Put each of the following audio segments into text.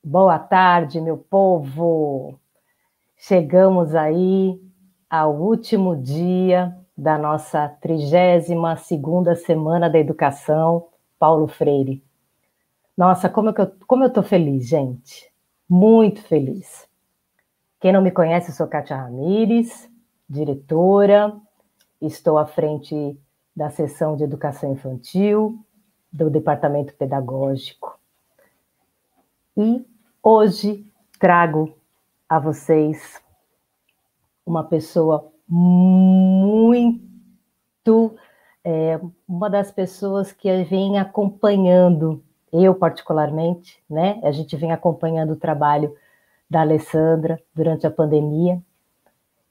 Boa tarde, meu povo! Chegamos aí ao último dia da nossa 32ª Semana da Educação, Paulo Freire. Nossa, como eu tô feliz, gente! Muito feliz! Quem não me conhece, eu sou Kátia Ramires, diretora, estou à frente da seção de Educação Infantil, do Departamento Pedagógico. E hoje trago a vocês uma pessoa uma das pessoas que vem acompanhando, eu particularmente, né? A gente vem acompanhando o trabalho da Alessandra durante a pandemia.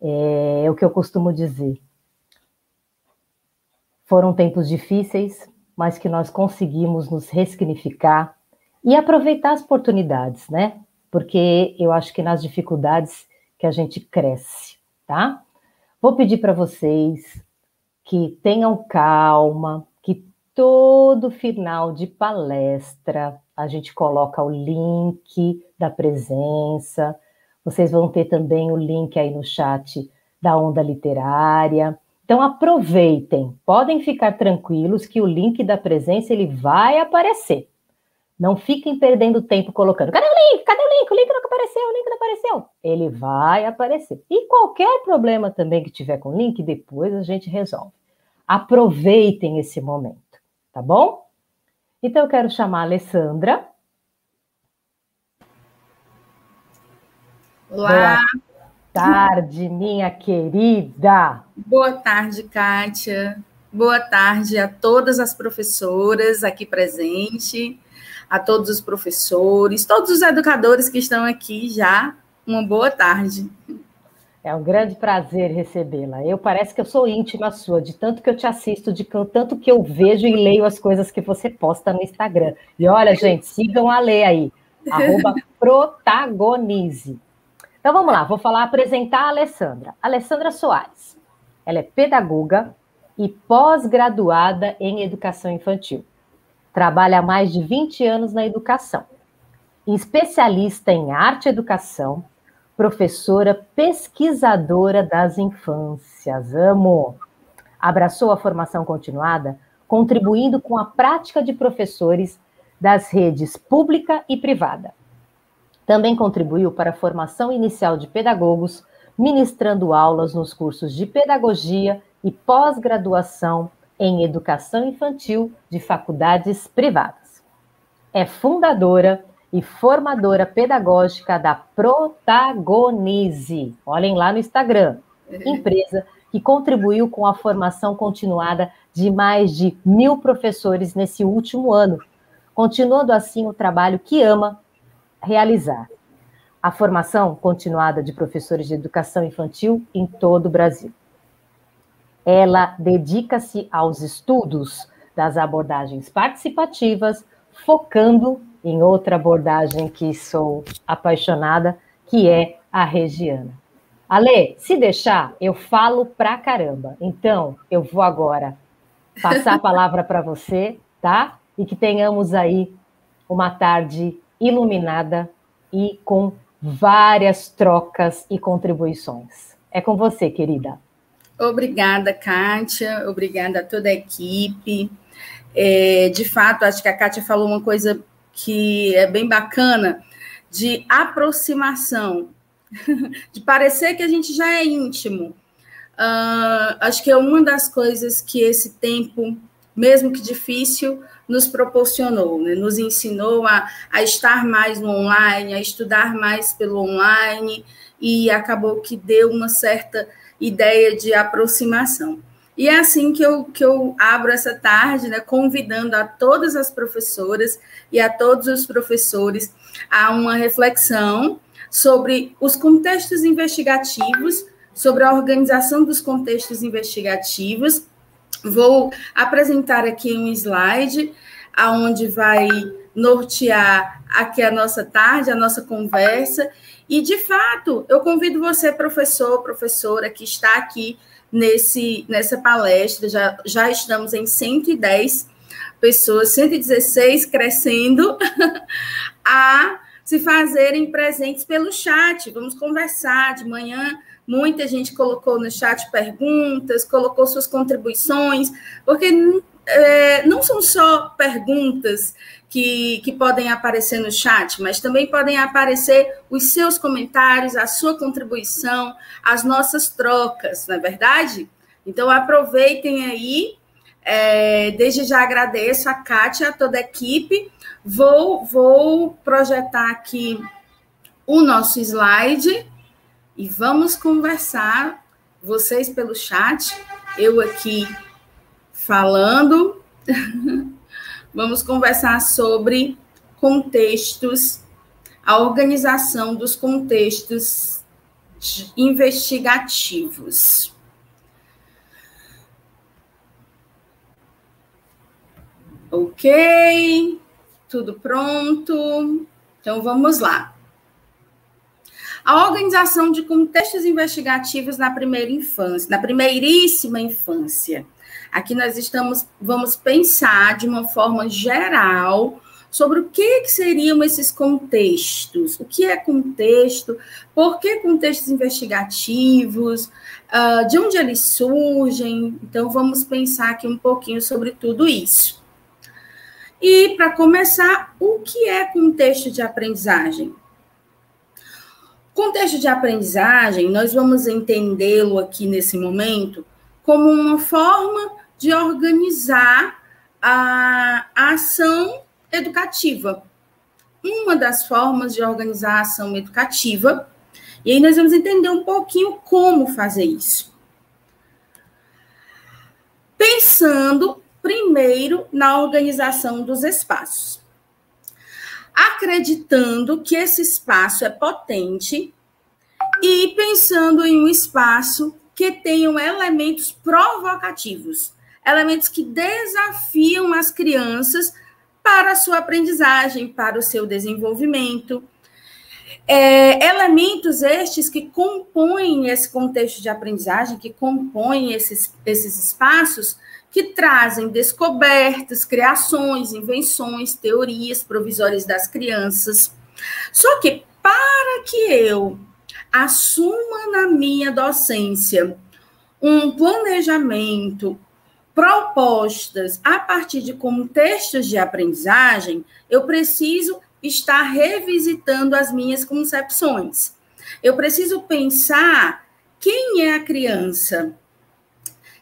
É o que eu costumo dizer. Foram tempos difíceis, mas que nós conseguimos nos ressignificar e aproveitar as oportunidades, né? Porque eu acho que nas dificuldades que a gente cresce, tá? Vou pedir para vocês que tenham calma, que todo final de palestra a gente coloca o link da presença. Vocês vão ter também o link aí no chat da Onda Literária. Então aproveitem, podem ficar tranquilos que o link da presença ele vai aparecer. Não fiquem perdendo tempo colocando, cadê o link? Cadê o link? O link não apareceu, o link não apareceu. Ele vai aparecer. E qualquer problema também que tiver com o link, depois a gente resolve. Aproveitem esse momento, tá bom? Então eu quero chamar a Alessandra. Olá. Boa tarde, minha querida. Boa tarde, Kátia. Boa tarde a todas as professoras aqui presentes, a todos os professores, todos os educadores que estão aqui já. Uma boa tarde. É um grande prazer recebê-la. Parece que eu sou íntima sua, de tanto que eu te assisto, de tanto que eu vejo e leio as coisas que você posta no Instagram. E olha, gente, sigam a Lê aí, @protagonize. Então vamos lá, vou apresentar a Alessandra. Alessandra Soares. Ela é pedagoga e pós-graduada em educação infantil. Trabalha há mais de 20 anos na educação. Especialista em arte e educação, professora pesquisadora das infâncias. Amo! Abraçou a formação continuada, contribuindo com a prática de professores das redes pública e privada. Também contribuiu para a formação inicial de pedagogos, ministrando aulas nos cursos de pedagogia e pós-graduação em educação infantil de faculdades privadas. É fundadora e formadora pedagógica da Protagonize. Olhem lá no Instagram. Empresa que contribuiu com a formação continuada de mais de 1.000 professores nesse último ano, continuando assim o trabalho que ama realizar. A formação continuada de professores de educação infantil em todo o Brasil. Ela dedica-se aos estudos das abordagens participativas, focando em outra abordagem que sou apaixonada, que é a regiana. Ale, se deixar, eu falo pra caramba. Então, eu vou agora passar a palavra para você, tá? E que tenhamos aí uma tarde iluminada e com várias trocas e contribuições. É com você, querida. Obrigada, Kátia. Obrigada a toda a equipe. De fato, acho que a Kátia falou uma coisa que é bem bacana, de aproximação, de parecer que a gente já é íntimo. Acho que é uma das coisas que esse tempo, mesmo que difícil, nos proporcionou, né? Nos ensinou a estar mais no online, a estudar mais pelo online, e acabou que deu uma certa ideia de aproximação. E é assim que eu abro essa tarde, né, convidando a todas as professoras e a todos os professores a uma reflexão sobre os contextos investigativos, sobre a organização dos contextos investigativos. Vou apresentar aqui um slide onde vai nortear aqui a nossa tarde, a nossa conversa. E, de fato, eu convido você, professor, professora, que está aqui nessa palestra, já estamos em 110 pessoas, 116 crescendo, a se fazerem presentes pelo chat. Vamos conversar de manhã. Muita gente colocou no chat perguntas, colocou suas contribuições, porque não são só perguntas que podem aparecer no chat, mas também podem aparecer os seus comentários, a sua contribuição, as nossas trocas, não é verdade? Então, aproveitem aí. Desde já agradeço a Kátia, a toda a equipe. Vou projetar aqui o nosso slide e vamos conversar, vocês pelo chat, eu aqui falando. Vamos conversar sobre contextos, a organização dos contextos investigativos. Ok, tudo pronto. Então, vamos lá. A organização de contextos investigativos na primeira infância, na primeiríssima infância. Aqui nós vamos pensar de uma forma geral sobre o que seriam esses contextos, o que é contexto, por que contextos investigativos, de onde eles surgem. Então, vamos pensar aqui um pouquinho sobre tudo isso. E, para começar, o que é contexto de aprendizagem? Contexto de aprendizagem, nós vamos entendê-lo aqui nesse momento como uma forma de organizar a ação educativa. Uma das formas de organizar a ação educativa. E aí nós vamos entender um pouquinho como fazer isso. Pensando primeiro na organização dos espaços. Acreditando que esse espaço é potente e pensando em um espaço que tenham elementos provocativos, elementos que desafiam as crianças para a sua aprendizagem, para o seu desenvolvimento. Elementos estes que compõem esse contexto de aprendizagem, que compõem esses espaços, que trazem descobertas, criações, invenções, teorias provisórias das crianças. Só que para que eu assuma na minha docência um planejamento, propostas a partir de contextos de aprendizagem, eu preciso estar revisitando as minhas concepções. Eu preciso pensar quem é a criança.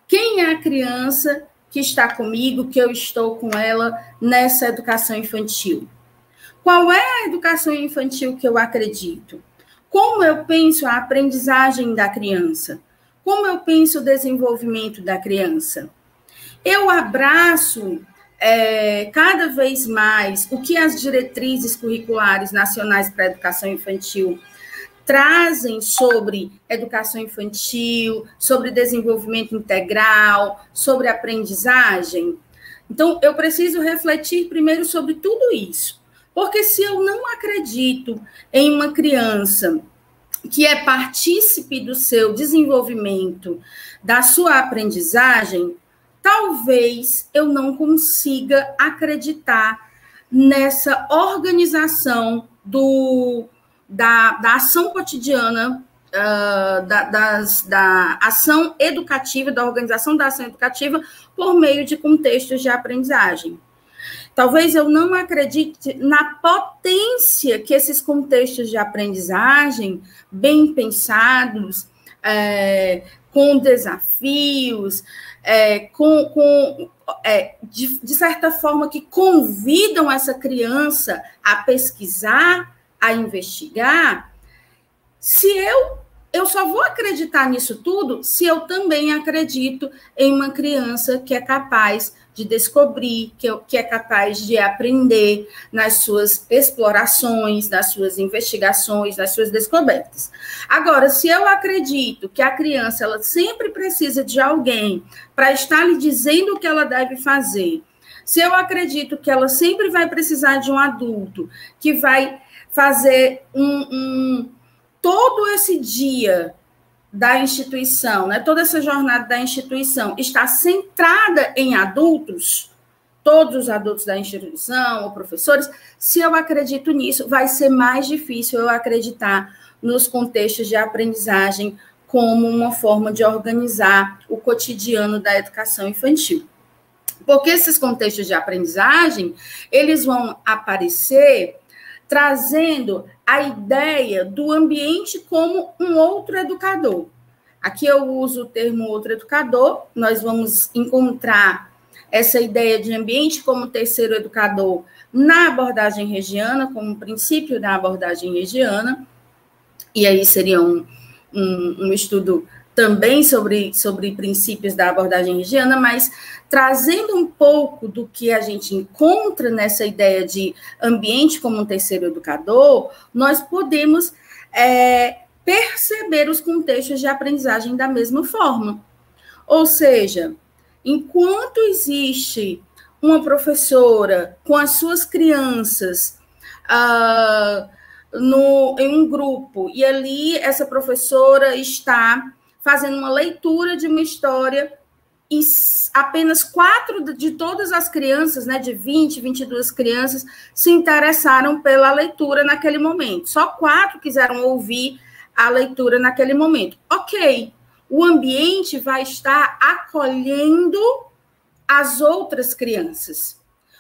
Quem é a criança que está comigo, que eu estou com ela nessa educação infantil? Qual é a educação infantil que eu acredito? Como eu penso a aprendizagem da criança? Como eu penso o desenvolvimento da criança? Eu abraço cada vez mais o que as diretrizes curriculares nacionais para a educação infantil trazem sobre educação infantil, sobre desenvolvimento integral, sobre aprendizagem. Então, eu preciso refletir primeiro sobre tudo isso. Porque se eu não acredito em uma criança que é partícipe do seu desenvolvimento, da sua aprendizagem, talvez eu não consiga acreditar nessa organização da ação cotidiana, da ação educativa, da organização da ação educativa por meio de contextos de aprendizagem. Talvez eu não acredite na potência que esses contextos de aprendizagem, bem pensados, com desafios, de certa forma, que convidam essa criança a pesquisar, a investigar, se eu eu só vou acreditar nisso tudo se eu também acredito em uma criança que é capaz de descobrir, que é capaz de aprender nas suas explorações, nas suas investigações, nas suas descobertas. Agora, se eu acredito que a criança ela sempre precisa de alguém para estar lhe dizendo o que ela deve fazer, se eu acredito que ela sempre vai precisar de um adulto que vai fazer todo esse dia da instituição, né, toda essa jornada da instituição está centrada em adultos, todos os adultos da instituição, ou professores, se eu acredito nisso, vai ser mais difícil eu acreditar nos contextos de aprendizagem como uma forma de organizar o cotidiano da educação infantil. Porque esses contextos de aprendizagem, eles vão aparecer trazendo a ideia do ambiente como um outro educador. Aqui eu uso o termo outro educador, nós vamos encontrar essa ideia de ambiente como terceiro educador na abordagem regiana, como princípio da abordagem regiana, e aí seria um estudo também sobre princípios da abordagem regiana, mas trazendo um pouco do que a gente encontra nessa ideia de ambiente como um terceiro educador, nós podemos perceber os contextos de aprendizagem da mesma forma. Ou seja, enquanto existe uma professora com as suas crianças em um grupo, e ali essa professora está fazendo uma leitura de uma história, e apenas 4 de todas as crianças, né, de 20, 22 crianças, se interessaram pela leitura naquele momento. Só 4 quiseram ouvir a leitura naquele momento. Ok, o ambiente vai estar acolhendo as outras crianças.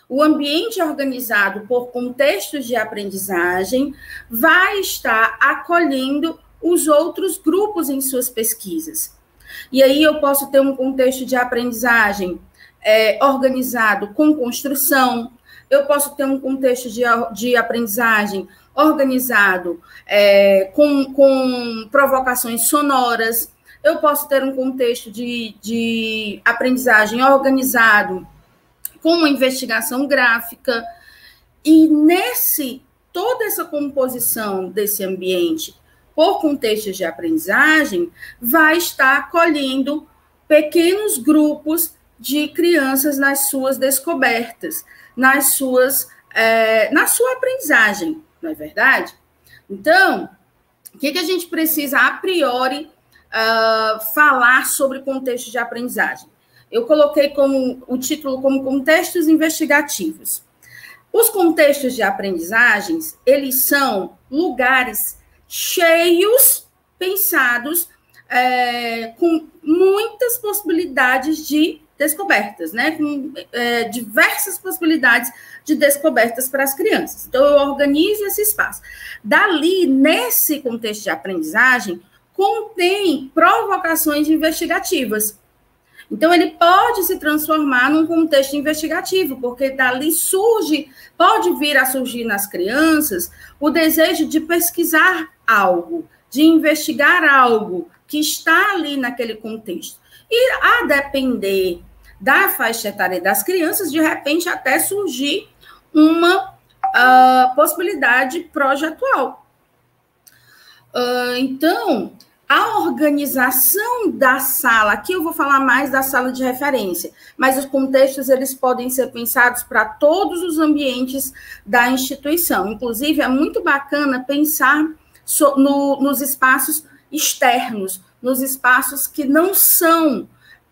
O ambiente organizado por contextos de aprendizagem vai estar acolhendo os outros grupos em suas pesquisas. E aí eu posso ter um contexto de aprendizagem organizado com construção, eu posso ter um contexto de aprendizagem organizado com provocações sonoras, eu posso ter um contexto de aprendizagem organizado com uma investigação gráfica, e toda essa composição desse ambiente por contextos de aprendizagem vai estar acolhendo pequenos grupos de crianças nas suas descobertas, na sua aprendizagem, não é verdade? Então, o que a gente precisa, a priori, falar sobre contextos de aprendizagem? Eu coloquei o título como contextos investigativos. Os contextos de aprendizagens, eles são lugares cheios, pensados, com muitas possibilidades de descobertas, né? Com diversas possibilidades de descobertas para as crianças. Então, eu organizo esse espaço. Dali, nesse contexto de aprendizagem, contém provocações investigativas. Então, ele pode se transformar num contexto investigativo, porque dali pode vir a surgir nas crianças o desejo de pesquisar algo, de investigar algo que está ali naquele contexto. E, a depender da faixa etária das crianças, de repente, até surgir uma possibilidade projetual. Então, a organização da sala, aqui eu vou falar mais da sala de referência, mas os contextos eles podem ser pensados para todos os ambientes da instituição. Inclusive, é muito bacana pensar nos espaços externos, nos espaços que não são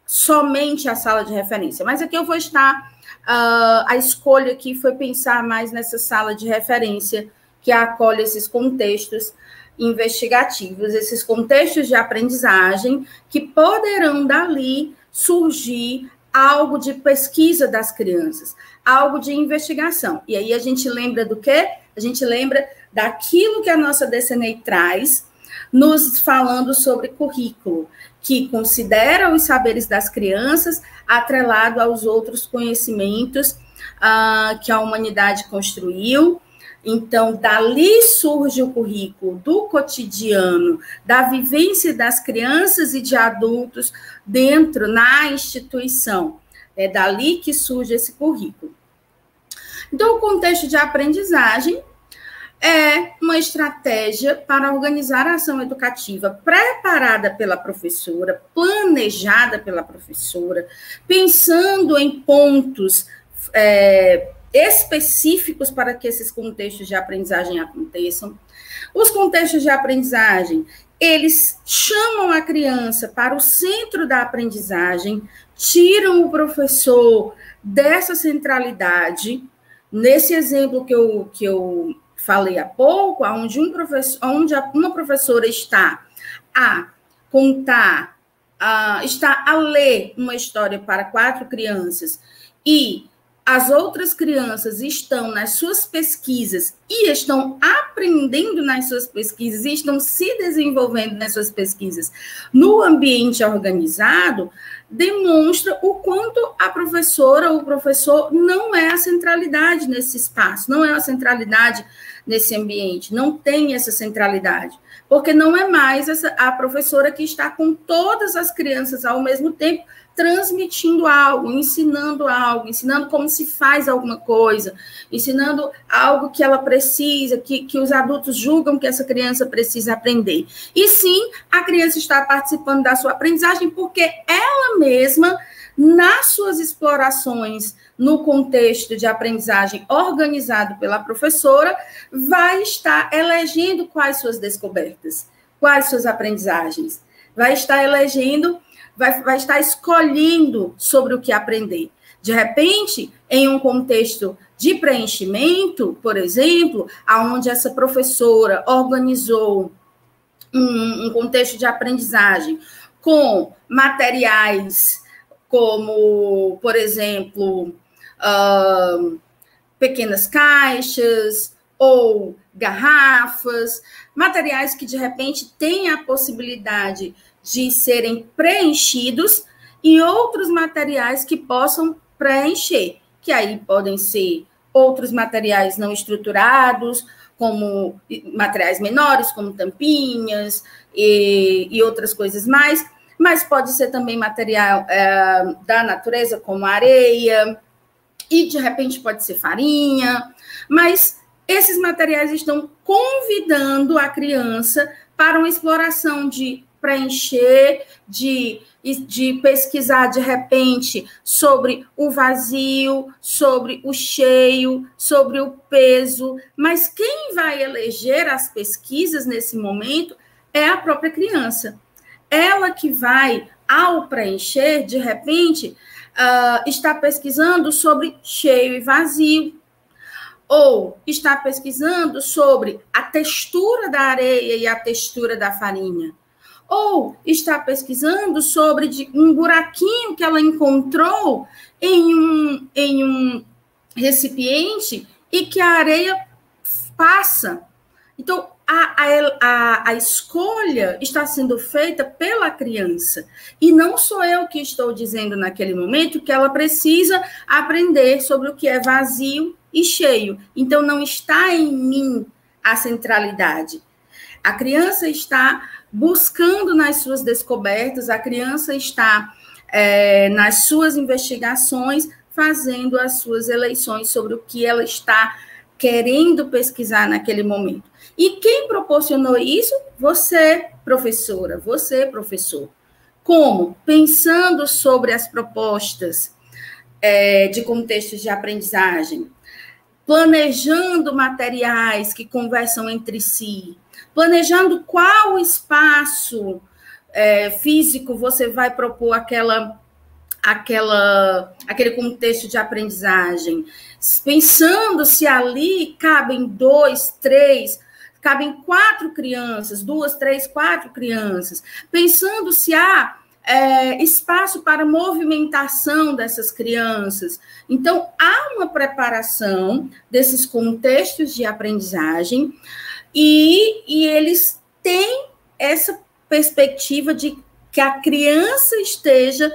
somente a sala de referência. Mas aqui eu vou estar, a escolha aqui foi pensar mais nessa sala de referência que acolhe esses contextos investigativos, esses contextos de aprendizagem que poderão dali surgir algo de pesquisa das crianças, algo de investigação. E aí a gente lembra do quê? A gente lembra daquilo que a nossa DCNEI traz, nos falando sobre currículo, que considera os saberes das crianças atrelado aos outros conhecimentos que a humanidade construiu, Então, dali surge o currículo do cotidiano, da vivência das crianças e de adultos dentro, na instituição. É dali que surge esse currículo. Então, o contexto de aprendizagem é uma estratégia para organizar a ação educativa preparada pela professora, planejada pela professora, pensando em pontos específicos para que esses contextos de aprendizagem aconteçam. Os contextos de aprendizagem, eles chamam a criança para o centro da aprendizagem, tiram o professor dessa centralidade. Nesse exemplo que eu falei há pouco, onde uma professora está a contar, está a ler uma história para 4 crianças e as outras crianças estão nas suas pesquisas e estão aprendendo nas suas pesquisas e estão se desenvolvendo nas suas pesquisas no ambiente organizado, demonstra o quanto a professora ou o professor não é a centralidade nesse espaço, não é a centralidade nesse ambiente, não tem essa centralidade, porque não é mais a professora que está com todas as crianças ao mesmo tempo, transmitindo algo, ensinando como se faz alguma coisa, ensinando algo que ela precisa, que os adultos julgam que essa criança precisa aprender. E sim, a criança está participando da sua aprendizagem porque ela mesma, nas suas explorações no contexto de aprendizagem organizado pela professora, vai estar elegendo quais suas descobertas, quais suas aprendizagens, vai estar elegendo, vai estar escolhendo sobre o que aprender. De repente, em um contexto de preenchimento, por exemplo, onde essa professora organizou um contexto de aprendizagem com materiais como, por exemplo, pequenas caixas ou garrafas, materiais que, de repente, têm a possibilidade de serem preenchidos e outros materiais que possam preencher, que aí podem ser outros materiais não estruturados, como materiais menores, como tampinhas e outras coisas mais, mas pode ser também material da natureza, como areia, e de repente pode ser farinha, mas esses materiais estão convidando a criança para uma exploração de preencher, de pesquisar de repente sobre o vazio, sobre o cheio, sobre o peso, mas quem vai eleger as pesquisas nesse momento é a própria criança. Ela que vai, ao preencher, de repente, está pesquisando sobre cheio e vazio, ou está pesquisando sobre a textura da areia e a textura da farinha, ou está pesquisando sobre um buraquinho que ela encontrou em um recipiente e que a areia passa. Então, a escolha está sendo feita pela criança. E não sou eu que estou dizendo naquele momento que ela precisa aprender sobre o que é vazio e cheio. Então, não está em mim a centralidade. A criança está buscando nas suas descobertas, a criança está nas suas investigações, fazendo as suas eleições sobre o que ela está querendo pesquisar naquele momento. E quem proporcionou isso? Você, professora, você, professor. Como? Pensando sobre as propostas de contextos de aprendizagem, planejando materiais que conversam entre si, planejando qual espaço físico você vai propor aquele contexto de aprendizagem, pensando se ali cabem 2, 3, cabem 4 crianças, 2, 3, 4 crianças, pensando se há espaço para movimentação dessas crianças. Então, há uma preparação desses contextos de aprendizagem e eles têm essa perspectiva de que a criança esteja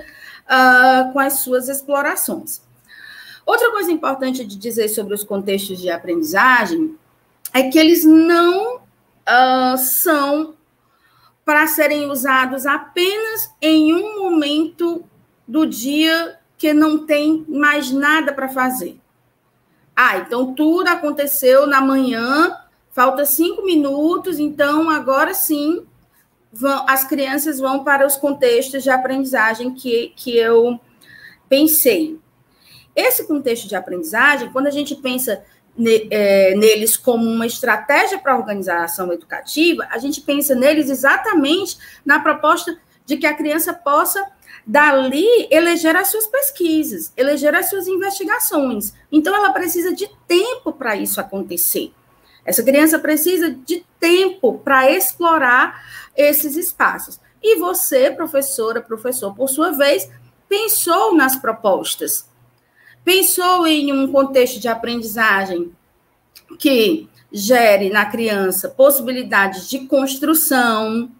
com as suas explorações. Outra coisa importante de dizer sobre os contextos de aprendizagem é que eles não são para serem usados apenas em um momento do dia que não tem mais nada para fazer. Então tudo aconteceu na manhã, falta 5 minutos, então agora sim as crianças vão para os contextos de aprendizagem que eu pensei. Esse contexto de aprendizagem, quando a gente pensa neles como uma estratégia para a organização educativa, a gente pensa neles exatamente na proposta de que a criança possa, dali, eleger as suas pesquisas, eleger as suas investigações. Então, ela precisa de tempo para isso acontecer. Essa criança precisa de tempo para explorar esses espaços. E você, professora, professor, por sua vez, pensou nas propostas. Pensou em um contexto de aprendizagem que gere na criança possibilidades de construção,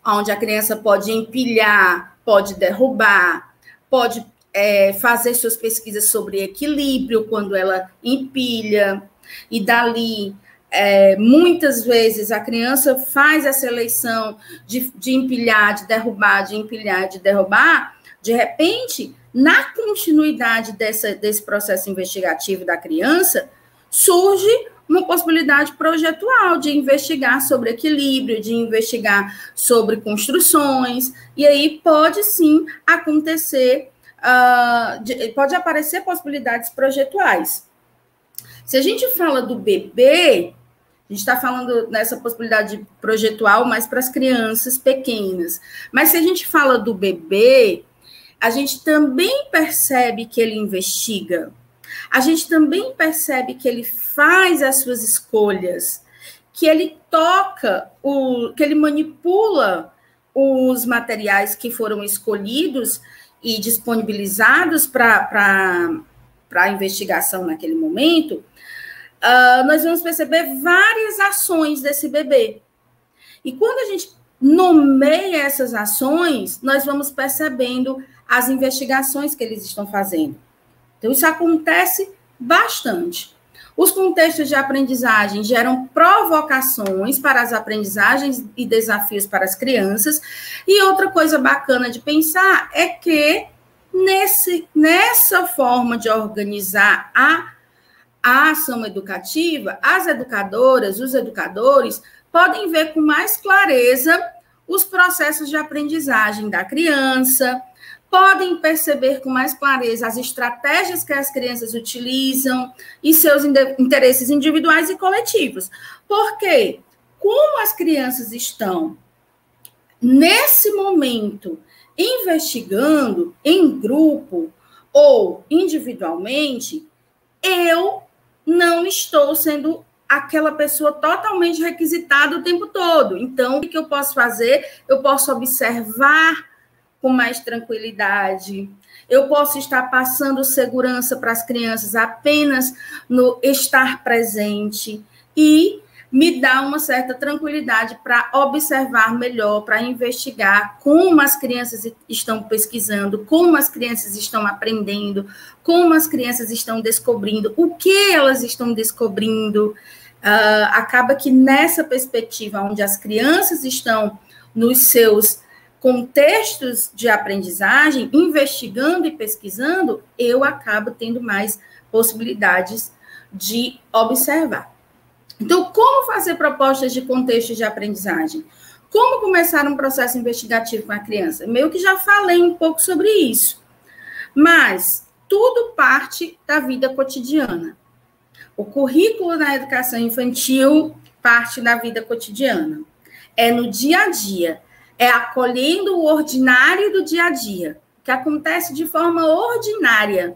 onde a criança pode empilhar, pode derrubar, pode fazer suas pesquisas sobre equilíbrio quando ela empilha, e dali, muitas vezes, a criança faz essa eleição de empilhar, de derrubar, de empilhar, de derrubar, de repente, na continuidade desse processo investigativo da criança, surge uma possibilidade projetual de investigar sobre equilíbrio, de investigar sobre construções, e aí pode sim acontecer, pode aparecer possibilidades projetuais. Se a gente fala do bebê, a gente está falando nessa possibilidade projetual mais para as crianças pequenas, mas se a gente fala do bebê, a gente também percebe que ele investiga, a gente também percebe que ele faz as suas escolhas, que ele toca, que ele manipula os materiais que foram escolhidos e disponibilizados para a investigação naquele momento. Nós vamos perceber várias ações desse bebê. E quando a gente nomeia essas ações, nós vamos percebendo as investigações que eles estão fazendo. Então, isso acontece bastante. Os contextos de aprendizagem geram provocações para as aprendizagens e desafios para as crianças. E outra coisa bacana de pensar é que, nessa forma de organizar a ação educativa, as educadoras, os educadores, podem ver com mais clareza os processos de aprendizagem da criança, podem perceber com mais clareza as estratégias que as crianças utilizam e seus interesses individuais e coletivos. Porque, como as crianças estão, nesse momento, investigando em grupo ou individualmente, eu não estou sendo aquela pessoa totalmente requisitada o tempo todo. Então, o que eu posso fazer? Eu posso observar com mais tranquilidade, eu posso estar passando segurança para as crianças apenas no estar presente e me dá uma certa tranquilidade para observar melhor, para investigar como as crianças estão pesquisando, como as crianças estão aprendendo, como as crianças estão descobrindo, o que elas estão descobrindo. Acaba que nessa perspectiva, onde as crianças estão nos seus contextos de aprendizagem, investigando e pesquisando, eu acabo tendo mais possibilidades de observar. Então, como fazer propostas de contextos de aprendizagem? Como começar um processo investigativo com a criança? Meio que já falei um pouco sobre isso, mas tudo parte da vida cotidiana. O currículo na educação infantil parte da vida cotidiana. É no dia a dia, é acolhendo o ordinário do dia a dia, que acontece de forma ordinária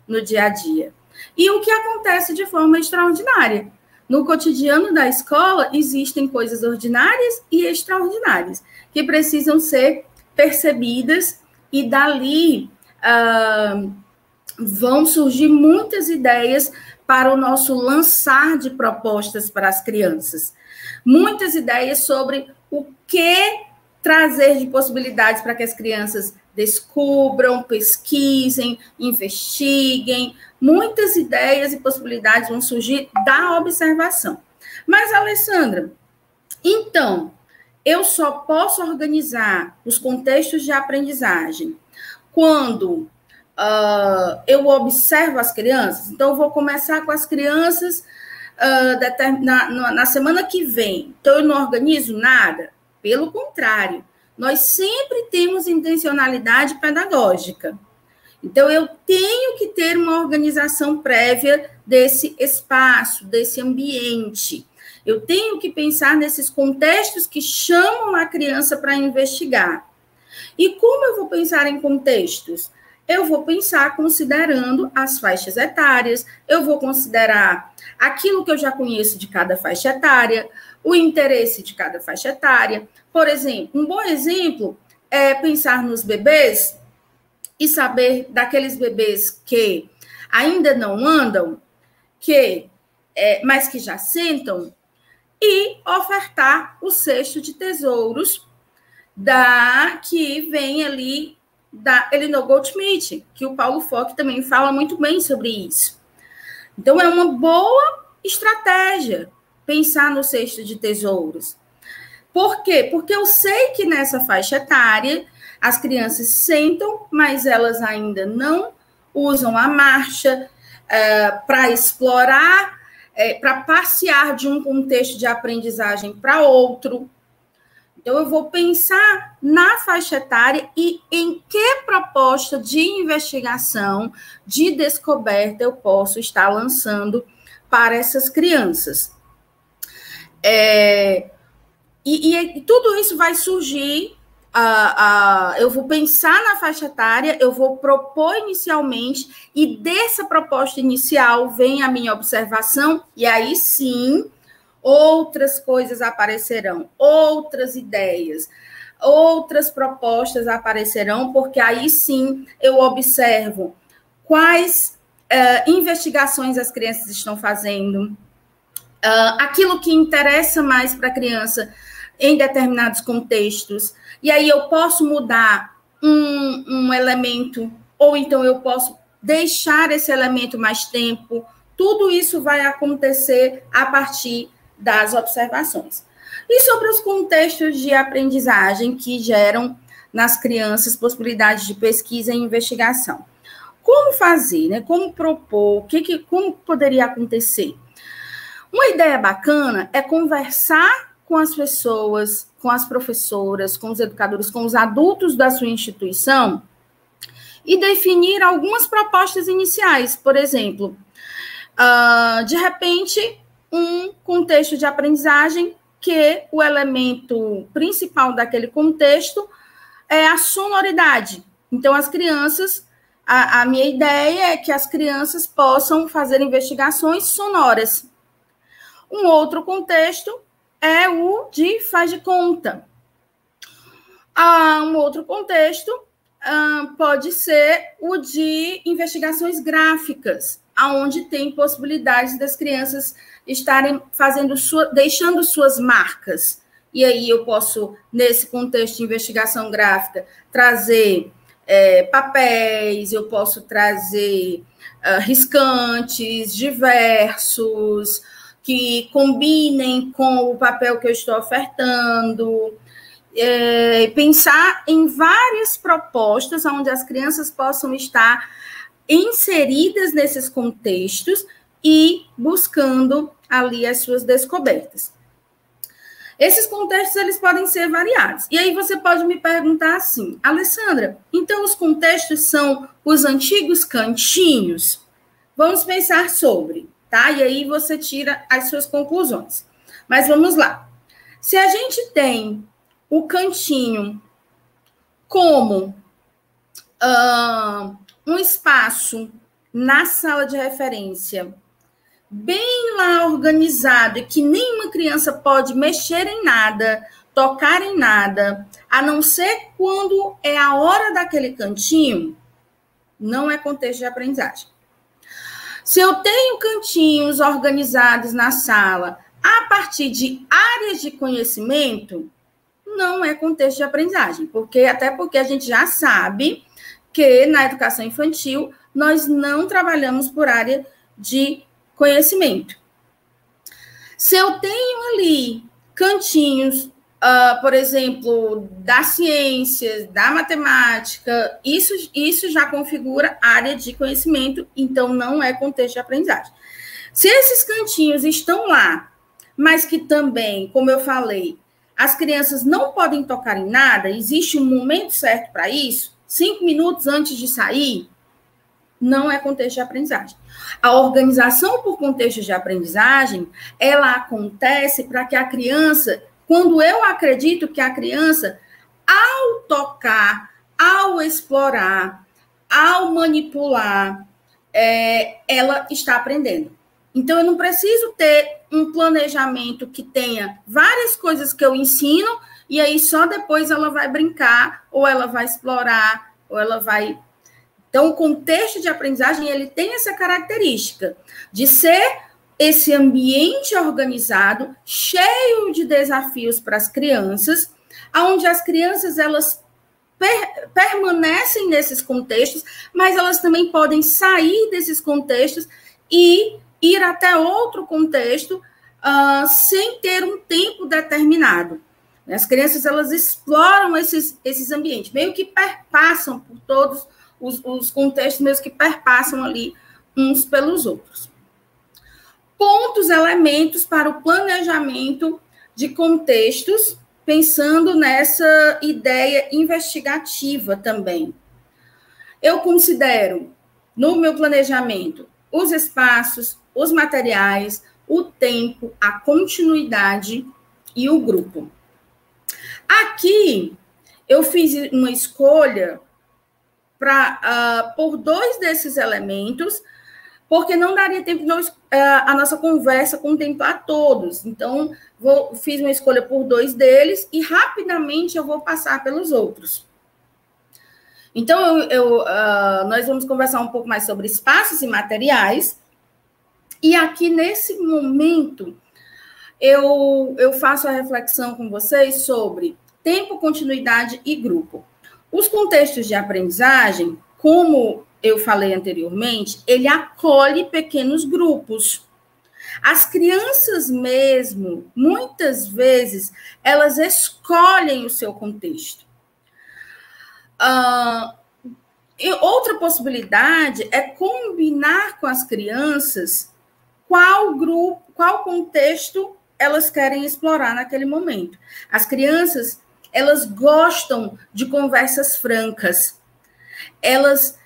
no dia a dia. E o que acontece de forma extraordinária. No cotidiano da escola, existem coisas ordinárias e extraordinárias, que precisam ser percebidas, e dali vão surgir muitas ideias para o nosso lançar de propostas para as crianças. Muitas ideias sobre o que trazer de possibilidades para que as crianças descubram, pesquisem, investiguem. Muitas ideias e possibilidades vão surgir da observação. Mas, Alessandra, então, eu só posso organizar os contextos de aprendizagem quando eu observo as crianças. Então, eu vou começar com as crianças na semana que vem. Então, eu não organizo nada. Pelo contrário, nós sempre temos intencionalidade pedagógica. Então, eu tenho que ter uma organização prévia desse espaço, desse ambiente. Eu tenho que pensar nesses contextos que chamam a criança para investigar. E como eu vou pensar em contextos? Eu vou pensar considerando as faixas etárias, eu vou considerar aquilo que eu já conheço de cada faixa etária, o interesse de cada faixa etária. Por exemplo, um bom exemplo é pensar nos bebês e saber daqueles bebês que ainda não andam, mas que já sentam, e ofertar o cesto de tesouros que vem ali da Elinor Goldschmidt, que o Paulo Fock também fala muito bem sobre isso. Então, é uma boa estratégia pensar no cesto de tesouros. Por quê? Porque eu sei que nessa faixa etária as crianças sentam, mas elas ainda não usam a marcha para explorar, para passear de um contexto de aprendizagem para outro. Então, eu vou pensar na faixa etária e em que proposta de investigação, de descoberta eu posso estar lançando para essas crianças. E tudo isso vai surgir, eu vou pensar na faixa etária, eu vou propor inicialmente, e dessa proposta inicial vem a minha observação, e aí sim outras coisas aparecerão, outras ideias, outras propostas aparecerão, porque aí sim eu observo quais investigações as crianças estão fazendo, aquilo que interessa mais para a criança em determinados contextos, e aí eu posso mudar um elemento, ou então eu posso deixar esse elemento mais tempo. Tudo isso vai acontecer a partir das observações. E sobre os contextos de aprendizagem que geram nas crianças possibilidades de pesquisa e investigação. Como fazer, né? Como propor, como poderia acontecer? Uma ideia bacana é conversar com as pessoas, com as professoras, com os educadores, com os adultos da sua instituição e definir algumas propostas iniciais. Por exemplo, de repente, um contexto de aprendizagem que o elemento principal daquele contexto é a sonoridade. Então, as crianças, a minha ideia é que as crianças possam fazer investigações sonoras. Um outro contexto é o de faz de conta. Um outro contexto pode ser o de investigações gráficas, onde tem possibilidades das crianças estarem deixando suas marcas. E aí eu posso, nesse contexto de investigação gráfica, trazer papéis, eu posso trazer riscantes diversos, que combinem com o papel que eu estou ofertando, pensar em várias propostas onde as crianças possam estar inseridas nesses contextos e buscando ali as suas descobertas. Esses contextos, eles podem ser variados. E aí você pode me perguntar assim, Alessandra, então os contextos são os antigos cantinhos? Vamos pensar sobre, tá? E aí você tira as suas conclusões. Mas vamos lá. Se a gente tem o cantinho como um espaço na sala de referência, bem lá organizado, e que nenhuma criança pode mexer em nada, tocar em nada, a não ser quando é a hora daquele cantinho, não é contexto de aprendizagem. Se eu tenho cantinhos organizados na sala a partir de áreas de conhecimento, não é contexto de aprendizagem, até porque a gente já sabe que na educação infantil nós não trabalhamos por área de conhecimento. Se eu tenho ali cantinhos, por exemplo, das ciências, da matemática, isso já configura área de conhecimento, então não é contexto de aprendizagem. Se esses cantinhos estão lá, mas que também, como eu falei, as crianças não podem tocar em nada, existe um momento certo para isso, 5 minutos antes de sair, não é contexto de aprendizagem. A organização por contexto de aprendizagem, ela acontece para que a criança, quando eu acredito que a criança, ao tocar, ao explorar, ao manipular, ela está aprendendo. Então, eu não preciso ter um planejamento que tenha várias coisas que eu ensino, e aí só depois ela vai brincar, ou ela vai explorar, ou ela vai... Então, o contexto de aprendizagem, ele tem essa característica de ser esse ambiente organizado, cheio de desafios para as crianças, onde as crianças, elas permanecem nesses contextos, mas elas também podem sair desses contextos e ir até outro contexto sem ter um tempo determinado. As crianças, elas exploram esses ambientes, meio que perpassam por todos os contextos, mesmo que perpassam ali uns pelos outros. Pontos, elementos para o planejamento de contextos, pensando nessa ideia investigativa também. Eu considero, no meu planejamento, os espaços, os materiais, o tempo, a continuidade e o grupo. Aqui, eu fiz uma escolha por 2 desses elementos, porque não daria tempo de a nossa conversa contemplar todos. Então, fiz uma escolha por 2 deles e rapidamente eu vou passar pelos outros. Então, nós vamos conversar um pouco mais sobre espaços e materiais. E aqui, nesse momento, eu faço a reflexão com vocês sobre tempo, continuidade e grupo. Os contextos de aprendizagem, como eu falei anteriormente, ele acolhe pequenos grupos. As crianças mesmo, muitas vezes, elas escolhem o seu contexto. E outra possibilidade é combinar com as crianças qual grupo, qual contexto elas querem explorar naquele momento. As crianças, elas gostam de conversas francas. Elas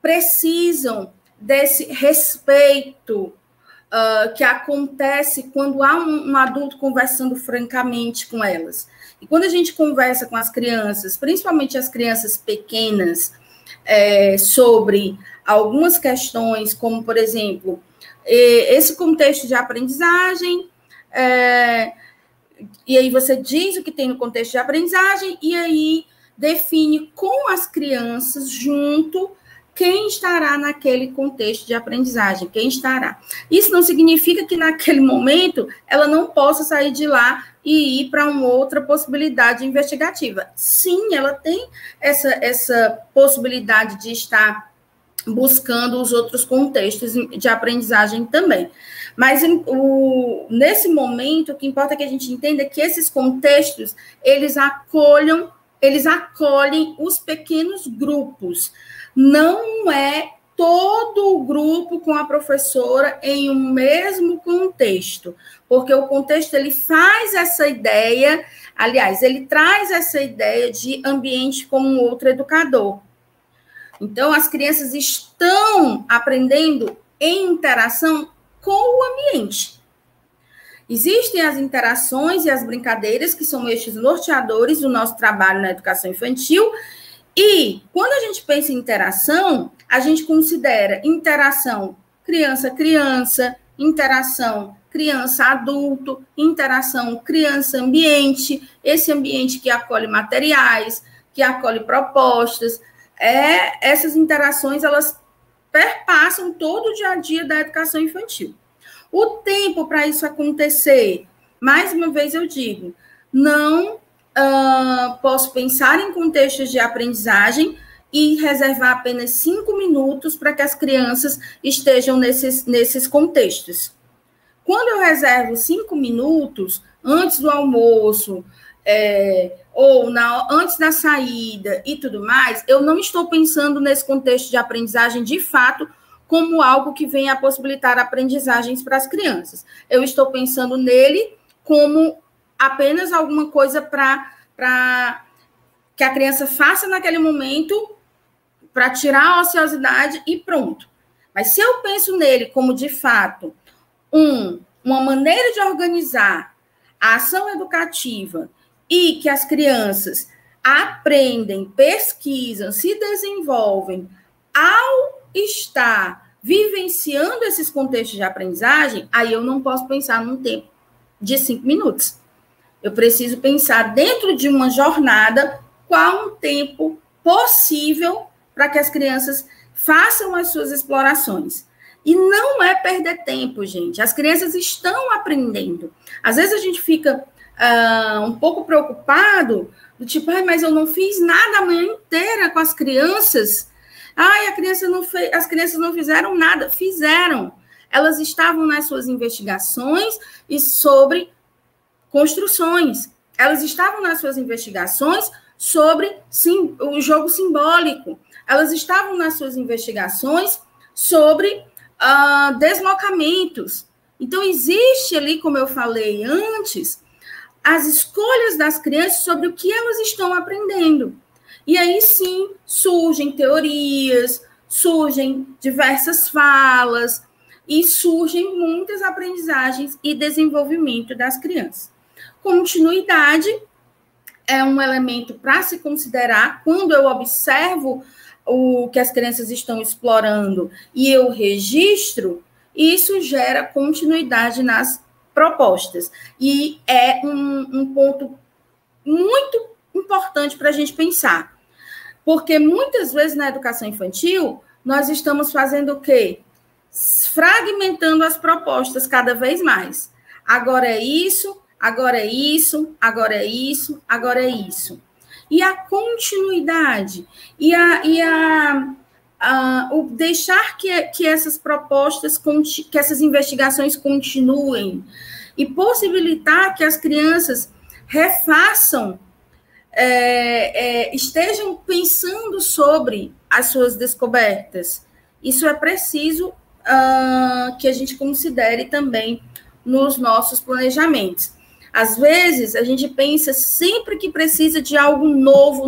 precisam desse respeito que acontece quando há um adulto conversando francamente com elas. E quando a gente conversa com as crianças, principalmente as crianças pequenas, sobre algumas questões, como, por exemplo, esse contexto de aprendizagem, e aí você diz o que tem no contexto de aprendizagem, e aí define com as crianças junto quem estará naquele contexto de aprendizagem, quem estará. Isso não significa que naquele momento ela não possa sair de lá e ir para uma outra possibilidade investigativa. Sim, ela tem essa possibilidade de estar buscando os outros contextos de aprendizagem também. Mas nesse momento, o que importa é que a gente entenda que esses contextos, eles acolhem os pequenos grupos. Não é todo o grupo com a professora em um mesmo contexto, porque o contexto, ele faz essa ideia, aliás, ele traz essa ideia de ambiente como um outro educador. Então, as crianças estão aprendendo em interação com o ambiente. Existem as interações e as brincadeiras, que são eixos norteadores do nosso trabalho na educação infantil, e quando a gente pensa em interação, a gente considera interação criança-criança, interação criança-adulto, interação criança-ambiente, esse ambiente que acolhe materiais, que acolhe propostas. Essas interações, elas perpassam todo o dia a dia da educação infantil. O tempo para isso acontecer, mais uma vez eu digo, não posso pensar em contextos de aprendizagem e reservar apenas 5 minutos para que as crianças estejam nesses contextos. Quando eu reservo 5 minutos antes do almoço, ou antes da saída e tudo mais, eu não estou pensando nesse contexto de aprendizagem de fato como algo que venha a possibilitar aprendizagens para as crianças. Eu estou pensando nele como apenas alguma coisa para que a criança faça naquele momento para tirar a ociosidade e pronto. Mas se eu penso nele como, de fato, uma maneira de organizar a ação educativa e que as crianças aprendem, pesquisam, se desenvolvem ao estar vivenciando esses contextos de aprendizagem, aí eu não posso pensar num tempo de 5 minutos. Eu preciso pensar dentro de uma jornada qual um tempo possível para que as crianças façam as suas explorações. E não é perder tempo, gente. As crianças estão aprendendo. Às vezes a gente fica um pouco preocupado, do tipo, mas eu não fiz nada a manhã inteira com as crianças. As crianças não fizeram nada. Fizeram. Elas estavam nas suas investigações e sobre construções. Elas estavam nas suas investigações sobre o jogo simbólico. Elas estavam nas suas investigações sobre deslocamentos. Então, existe ali, como eu falei antes, as escolhas das crianças sobre o que elas estão aprendendo. E aí, sim, surgem teorias, surgem diversas falas e surgem muitas aprendizagens e desenvolvimento das crianças. Continuidade é um elemento para se considerar quando eu observo o que as crianças estão explorando e eu registro, isso gera continuidade nas propostas. E é um ponto muito importante para a gente pensar. Porque muitas vezes na educação infantil, nós estamos fazendo o quê? Fragmentando as propostas cada vez mais. Agora é isso, agora é isso, agora é isso, agora é isso. E a continuidade, o deixar que essas propostas, que essas investigações continuem, e possibilitar que as crianças refaçam, estejam pensando sobre as suas descobertas. Isso é preciso que a gente considere também nos nossos planejamentos. Às vezes, a gente pensa sempre que precisa de algo novo,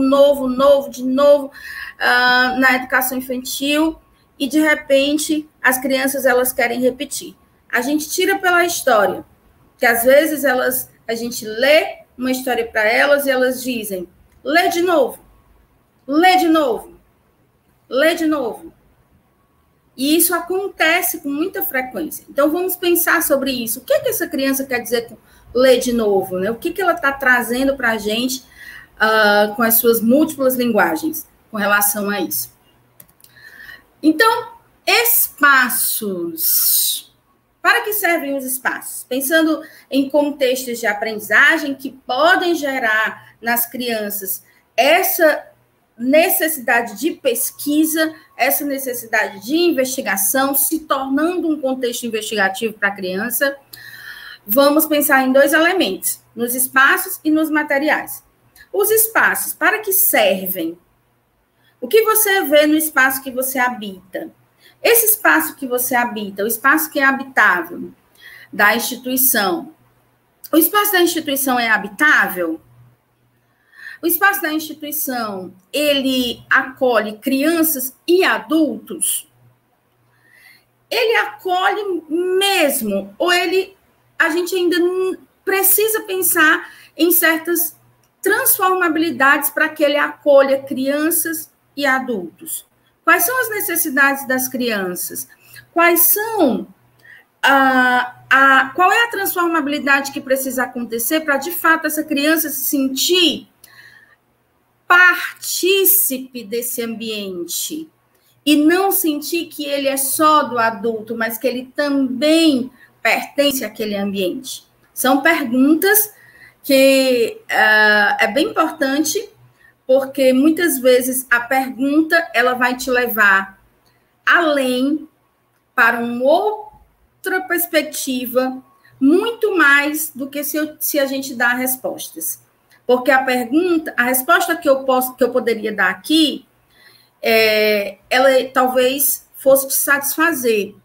de novo, na educação infantil, e, de repente, as crianças, elas querem repetir. A gente tira pela história, que às vezes a gente lê uma história para elas e elas dizem, lê de novo, lê de novo, lê de novo. E isso acontece com muita frequência. Então, vamos pensar sobre isso. O que essa criança quer dizer com ler de novo, né? O que ela está trazendo para a gente com as suas múltiplas linguagens com relação a isso. Então, espaços. Para que servem os espaços? Pensando em contextos de aprendizagem que podem gerar nas crianças essa necessidade de pesquisa, essa necessidade de investigação, se tornando um contexto investigativo para a criança, vamos pensar em 2 elementos, nos espaços e nos materiais. Os espaços, para que servem? O que você vê no espaço que você habita? Esse espaço que você habita, o espaço que é habitável da instituição, o espaço da instituição é habitável? O espaço da instituição, ele acolhe crianças e adultos? Ele acolhe mesmo? Ou a gente ainda precisa pensar em certas transformabilidades para que ele acolha crianças e adultos? Quais são as necessidades das crianças? Quais são qual é a transformabilidade que precisa acontecer para, de fato, essa criança se sentir partícipe desse ambiente e não sentir que ele é só do adulto, mas que ele também pertence àquele ambiente? São perguntas que é bem importante, porque muitas vezes a pergunta ela vai te levar além para um outra perspectiva, muito mais do que se a gente dá respostas. Porque a resposta que eu poderia dar aqui, ela talvez fosse te satisfazer.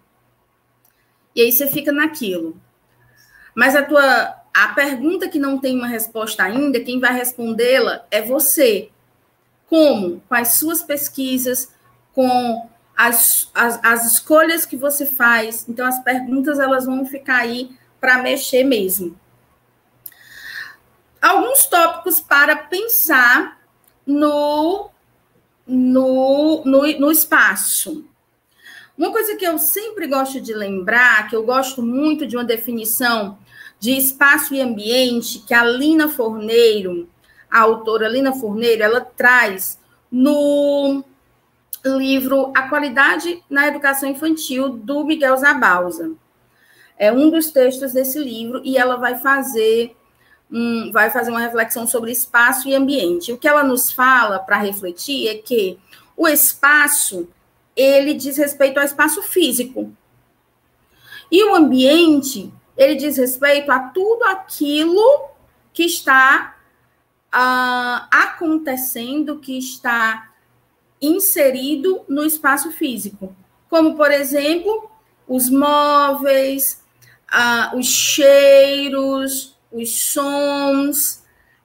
E aí você fica naquilo. Mas a pergunta que não tem uma resposta ainda, quem vai respondê-la é você. Como? Com as suas pesquisas, com as escolhas que você faz. Então, as perguntas elas vão ficar aí para mexer mesmo. Alguns tópicos para pensar no espaço. Uma coisa que eu sempre gosto de lembrar, que eu gosto muito de uma definição de espaço e ambiente, que a Lina Forneiro, a autora Lina Forneiro, ela traz no livro A Qualidade na Educação Infantil, do Miguel Zabalza. É um dos textos desse livro, e ela vai fazer uma reflexão sobre espaço e ambiente. O que ela nos fala para refletir é que o espaço, ele diz respeito ao espaço físico. E o ambiente, ele diz respeito a tudo aquilo que está acontecendo, que está inserido no espaço físico. Como, por exemplo, os móveis, os cheiros, os sons,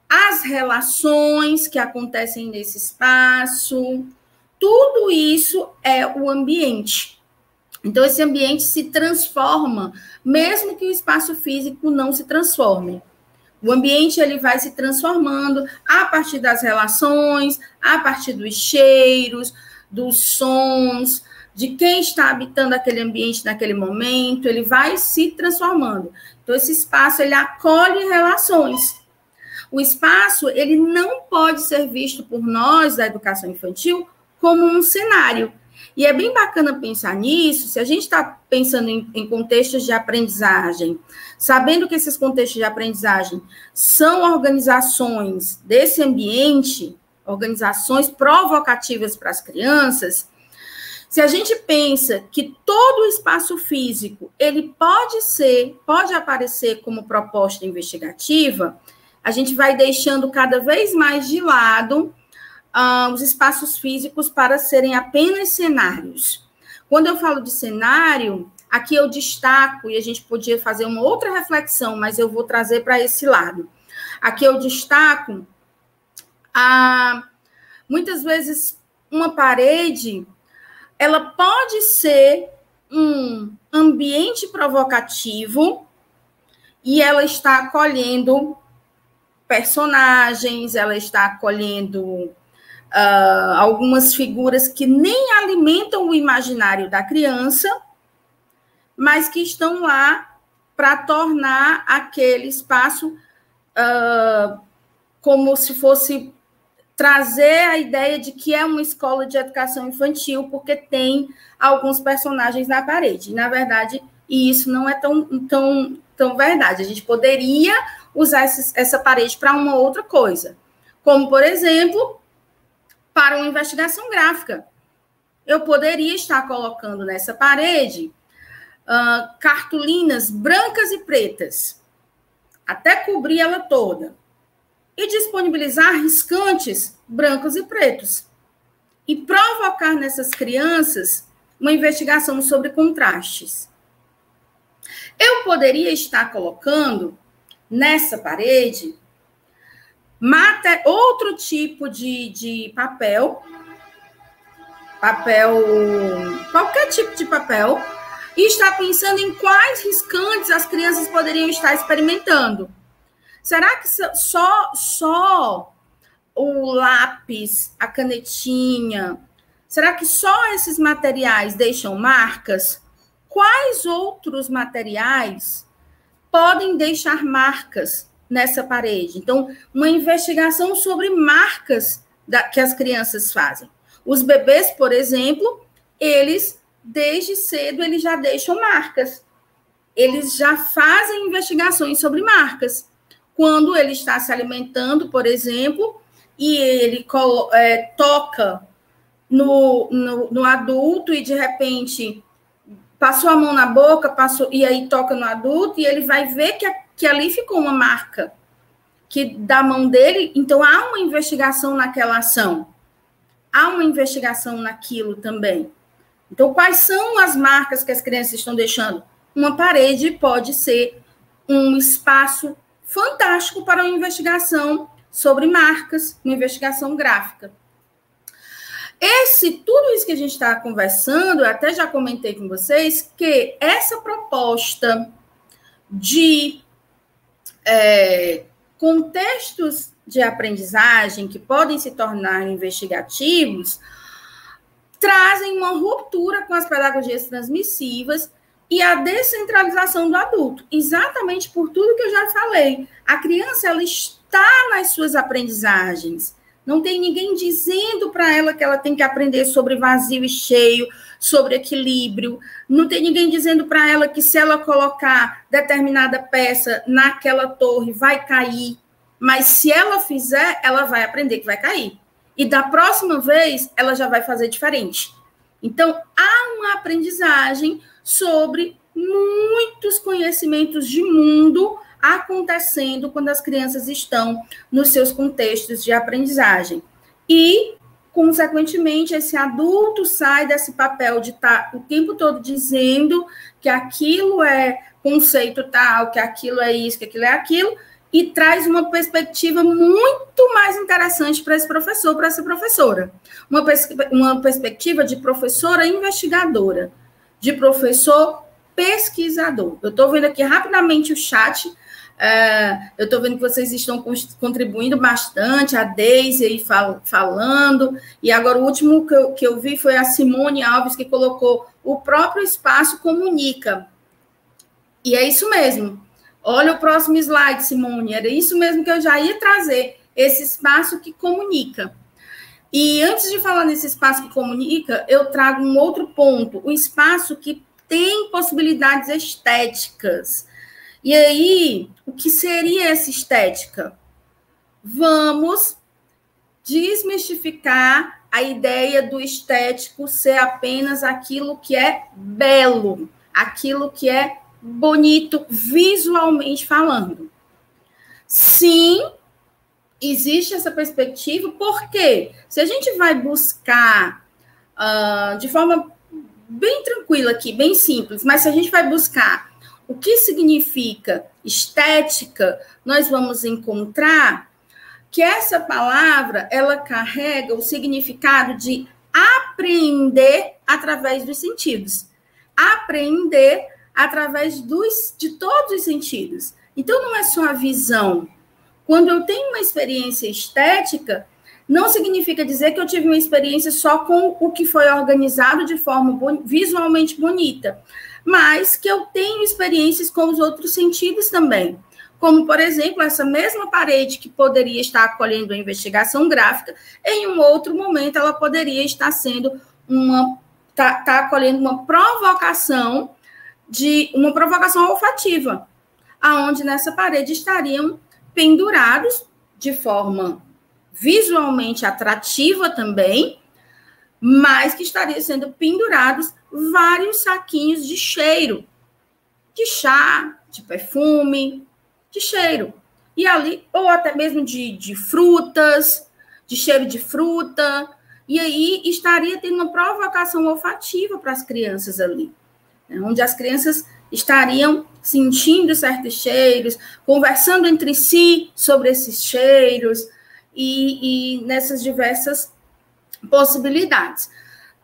as relações que acontecem nesse espaço. Tudo isso é o ambiente. Então, esse ambiente se transforma, mesmo que o espaço físico não se transforme. O ambiente ele vai se transformando a partir das relações, a partir dos cheiros, dos sons, de quem está habitando aquele ambiente naquele momento, ele vai se transformando. Então, esse espaço, ele acolhe relações. O espaço, ele não pode ser visto por nós, da educação infantil, como um cenário. E é bem bacana pensar nisso, se a gente está pensando em contextos de aprendizagem, sabendo que esses contextos de aprendizagem são organizações desse ambiente, organizações provocativas para as crianças, se a gente pensa que todo o espaço físico, ele pode aparecer como proposta investigativa, a gente vai deixando cada vez mais de lado os espaços físicos para serem apenas cenários. Quando eu falo de cenário, aqui eu destaco, e a gente podia fazer uma outra reflexão, mas eu vou trazer para esse lado. Aqui eu destaco, muitas vezes, uma parede, ela pode ser um ambiente provocativo e ela está acolhendo personagens, ela está acolhendo algumas figuras que nem alimentam o imaginário da criança, mas que estão lá para tornar aquele espaço como se fosse trazer a ideia de que é uma escola de educação infantil, porque tem alguns personagens na parede. Na verdade, isso não é tão verdade. A gente poderia usar essa parede para uma outra coisa, como, por exemplo, para uma investigação gráfica. Eu poderia estar colocando nessa parede cartolinas brancas e pretas, até cobrir ela toda, e disponibilizar riscantes brancos e pretos, e provocar nessas crianças uma investigação sobre contrastes. Eu poderia estar colocando nessa parede outro tipo de papel, qualquer tipo de papel, e estar pensando em quais riscantes as crianças poderiam estar experimentando. Será que só o lápis, a canetinha, será que só esses materiais deixam marcas? Quais outros materiais podem deixar marcas nessa parede? Então, uma investigação sobre marcas que as crianças fazem. Os bebês, por exemplo, eles, desde cedo, eles já deixam marcas. Eles já fazem investigações sobre marcas. Quando ele está se alimentando, por exemplo, e ele toca no adulto e, de repente, passou a mão na boca, passou, e aí toca no adulto, e ele vai ver que ali ficou uma marca da mão dele, então há uma investigação naquela ação, há uma investigação naquilo também. Então, quais são as marcas que as crianças estão deixando? Uma parede pode ser um espaço fantástico para uma investigação sobre marcas, uma investigação gráfica. Tudo isso que a gente está conversando, eu até já comentei com vocês, que essa proposta de contextos de aprendizagem que podem se tornar investigativos trazem uma ruptura com as pedagogias transmissivas e a descentralização do adulto, exatamente por tudo que eu já falei. A criança, ela está nas suas aprendizagens, não tem ninguém dizendo para ela que ela tem que aprender sobre vazio e cheio, sobre equilíbrio, não tem ninguém dizendo para ela que se ela colocar determinada peça naquela torre vai cair, mas se ela fizer, ela vai aprender que vai cair. E da próxima vez, ela já vai fazer diferente. Então, há uma aprendizagem sobre muitos conhecimentos de mundo acontecendo quando as crianças estão nos seus contextos de aprendizagem. E, consequentemente, esse adulto sai desse papel de estar o tempo todo dizendo que aquilo é conceito tal, que aquilo é isso, que aquilo é aquilo, e traz uma perspectiva muito mais interessante para esse professor, para essa professora. Uma perspectiva de professora investigadora, de professor pesquisador. Eu estou vendo aqui rapidamente o chat, eu estou vendo que vocês estão contribuindo bastante, a Deise aí falando, e agora o último que eu vi foi a Simone Alves, que colocou o próprio espaço comunica. E é isso mesmo. Olha o próximo slide, Simone, era isso mesmo que eu já ia trazer, esse espaço que comunica. E antes de falar nesse espaço que comunica, eu trago um outro ponto, o espaço que tem possibilidades estéticas. E aí, o que seria essa estética? Vamos desmistificar a ideia do estético ser apenas aquilo que é belo, aquilo que é bonito visualmente falando. Sim, existe essa perspectiva, porque se a gente vai buscar de forma bem tranquila aqui, bem simples, mas se a gente vai buscar o que significa estética, nós vamos encontrar que essa palavra, ela carrega o significado de apreender através dos sentidos. Apreender através de todos os sentidos. Então, não é só a visão. Quando eu tenho uma experiência estética, não significa dizer que eu tive uma experiência só com o que foi organizado de forma visualmente bonita, mas que eu tenho experiências com os outros sentidos também. Como, por exemplo, essa mesma parede que poderia estar acolhendo a investigação gráfica, em um outro momento ela poderia estar sendo acolhendo uma provocação olfativa, aonde nessa parede estariam pendurados de forma visualmente atrativa também, mas que estariam sendo pendurados vários saquinhos de cheiro, de chá, de perfume, de cheiro. E ali, ou até mesmo de frutas, de cheiro de fruta, e aí estaria tendo uma provocação olfativa para as crianças ali, né, onde as crianças estariam sentindo certos cheiros, conversando entre si sobre esses cheiros e nessas diversas possibilidades.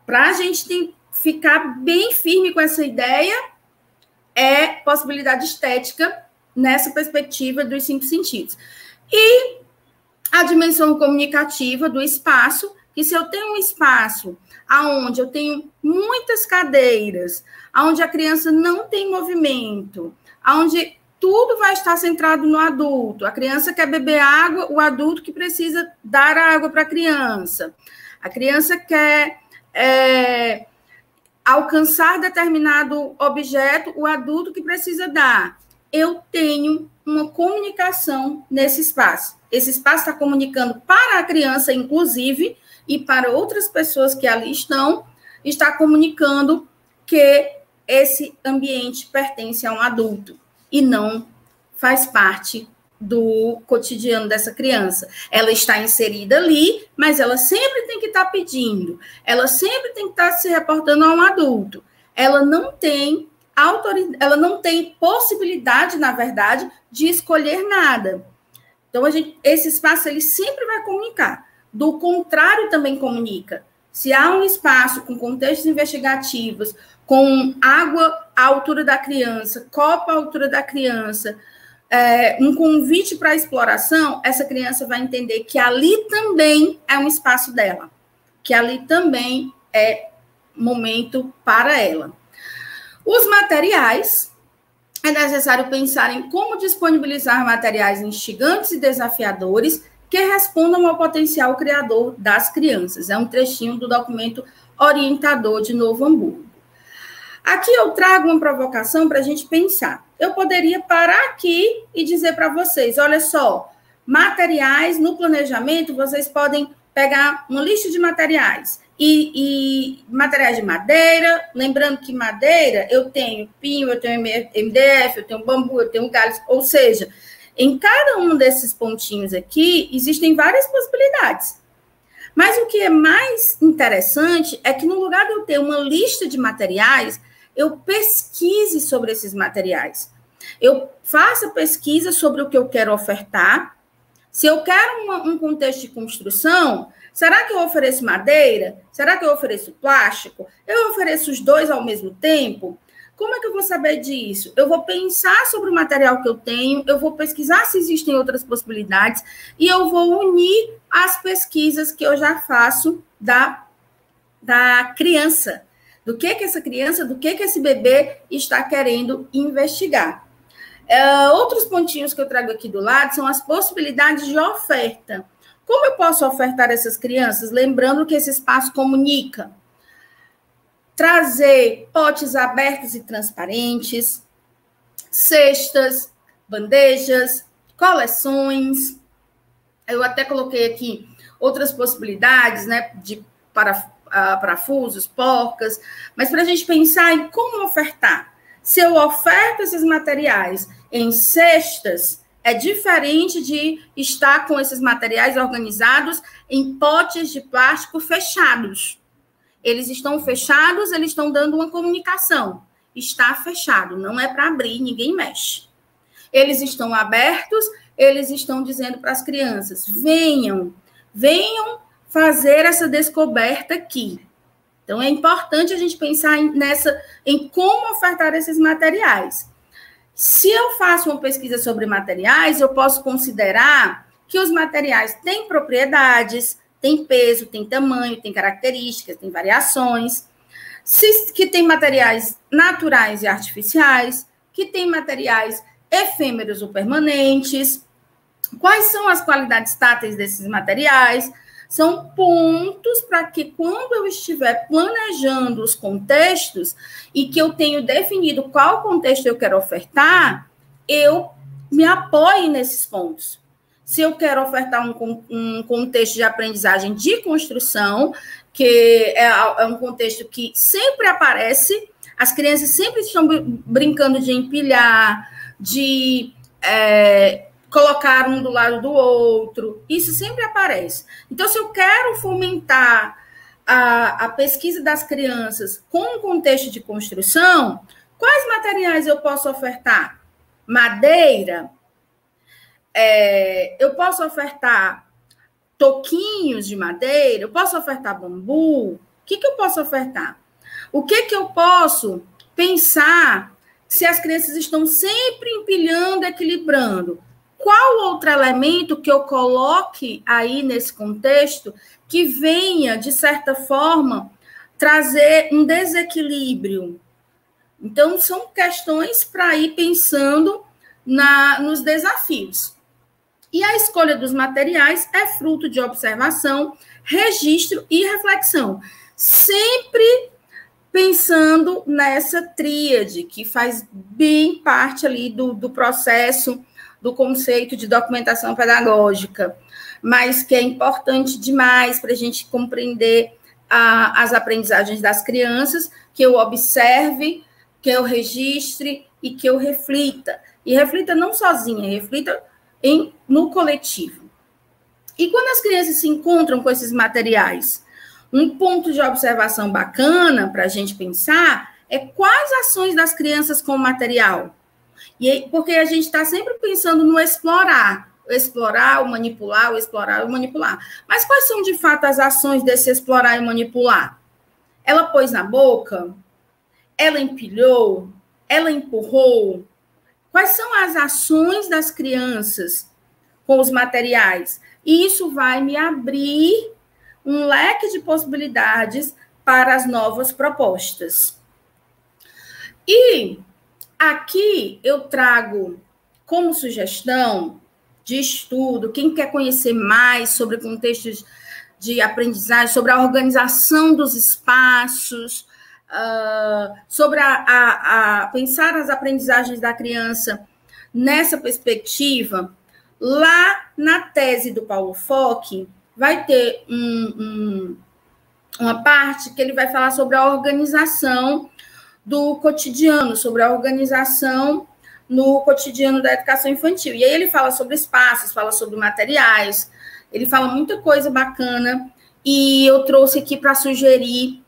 Para a gente ficar bem firme com essa ideia, é possibilidade estética nessa perspectiva dos 5 sentidos. E a dimensão comunicativa do espaço, que se eu tenho um espaço onde eu tenho muitas cadeiras, onde a criança não tem movimento, onde tudo vai estar centrado no adulto, a criança quer beber água, o adulto que precisa dar a água para a criança quer alcançar determinado objeto, o adulto que precisa dar. Eu tenho uma comunicação nesse espaço. Esse espaço está comunicando para a criança, inclusive, e para outras pessoas que ali estão, está comunicando que esse ambiente pertence a um adulto e não faz parte do cotidiano dessa criança. Ela está inserida ali, mas ela sempre tem que estar pedindo, ela sempre tem que estar se reportando a um adulto. Ela não tem ela não tem possibilidade, na verdade, de escolher nada. Então, esse espaço ele sempre vai comunicar. Do contrário, também comunica. Se há um espaço com contextos investigativos, com água à altura da criança, copo à altura da criança, um convite para a exploração, essa criança vai entender que ali também é um espaço dela, que ali também é momento para ela. Os materiais, é necessário pensar em como disponibilizar materiais instigantes e desafiadores que respondam ao potencial criador das crianças. É um trechinho do documento orientador de Novo Hamburgo. Aqui eu trago uma provocação para a gente pensar. Eu poderia parar aqui e dizer para vocês, olha só, materiais no planejamento, vocês podem pegar uma lista de materiais. E materiais de madeira, lembrando que madeira, eu tenho pinho, eu tenho MDF, eu tenho bambu, eu tenho galhos, ou seja, em cada um desses pontinhos aqui, existem várias possibilidades. Mas o que é mais interessante é que no lugar de eu ter uma lista de materiais, eu pesquise sobre esses materiais. Eu faça pesquisa sobre o que eu quero ofertar. Se eu quero um contexto de construção, será que eu ofereço madeira? Será que eu ofereço plástico? Eu ofereço os dois ao mesmo tempo? Como é que eu vou saber disso? Eu vou pensar sobre o material que eu tenho, eu vou pesquisar se existem outras possibilidades e eu vou unir as pesquisas que eu já faço da criança. Do que essa criança, do que esse bebê está querendo investigar. Outros pontinhos que eu trago aqui do lado são as possibilidades de oferta. Como eu posso ofertar essas crianças? Lembrando que esse espaço comunica. Trazer potes abertos e transparentes, cestas, bandejas, coleções. Eu até coloquei aqui outras possibilidades, né, de parafusos, porcas, mas para a gente pensar em como ofertar. Se eu oferto esses materiais em cestas, é diferente de estar com esses materiais organizados em potes de plástico fechados. Eles estão fechados, eles estão dando uma comunicação. Está fechado, não é para abrir, ninguém mexe. Eles estão abertos, eles estão dizendo para as crianças, venham fazer essa descoberta aqui. Então, é importante a gente pensar em como ofertar esses materiais. Se eu faço uma pesquisa sobre materiais, eu posso considerar que os materiais têm propriedades, têm peso, têm tamanho, têm características, têm variações, que tem materiais naturais e artificiais, que tem materiais efêmeros ou permanentes. Quais são as qualidades táteis desses materiais? São pontos para que, quando eu estiver planejando os contextos e que eu tenho definido qual contexto eu quero ofertar, eu me apoie nesses pontos. Se eu quero ofertar um contexto de aprendizagem de construção, que é um contexto que sempre aparece, as crianças sempre estão brincando de empilhar, de colocar um do lado do outro, isso sempre aparece. Então, se eu quero fomentar a pesquisa das crianças com um contexto de construção, quais materiais eu posso ofertar? Madeira? Eu posso ofertar toquinhos de madeira? Eu posso ofertar bambu? O que eu posso ofertar? O que eu posso pensar se as crianças estão sempre empilhando, equilibrando? Qual outro elemento que eu coloque aí nesse contexto que venha, de certa forma, trazer um desequilíbrio? Então, são questões para ir pensando nos desafios. E a escolha dos materiais é fruto de observação, registro e reflexão. Sempre pensando nessa tríade, que faz bem parte ali do processo do conceito de documentação pedagógica, mas que é importante demais para a gente compreender as aprendizagens das crianças, que eu observe que eu registre e que eu reflita. E reflita não sozinha, reflita no coletivo. E quando as crianças se encontram com esses materiais, um ponto de observação bacana para a gente pensar é quais ações das crianças com o material. Porque a gente está sempre pensando no explorar, o manipular, o explorar, o manipular. Mas quais são, de fato, as ações desse explorar e manipular? Ela pôs na boca? Ela empilhou? Ela empurrou? Quais são as ações das crianças com os materiais? E isso vai me abrir um leque de possibilidades para as novas propostas. E aqui eu trago como sugestão de estudo, quem quer conhecer mais sobre contextos de aprendizagem, sobre a organização dos espaços, sobre pensar as aprendizagens da criança nessa perspectiva, lá na tese do Paulo Fock, vai ter uma parte que ele vai falar sobre a organização do cotidiano, sobre a organização no cotidiano da educação infantil. E aí ele fala sobre espaços, fala sobre materiais, ele fala muita coisa bacana, e eu trouxe aqui para sugerir,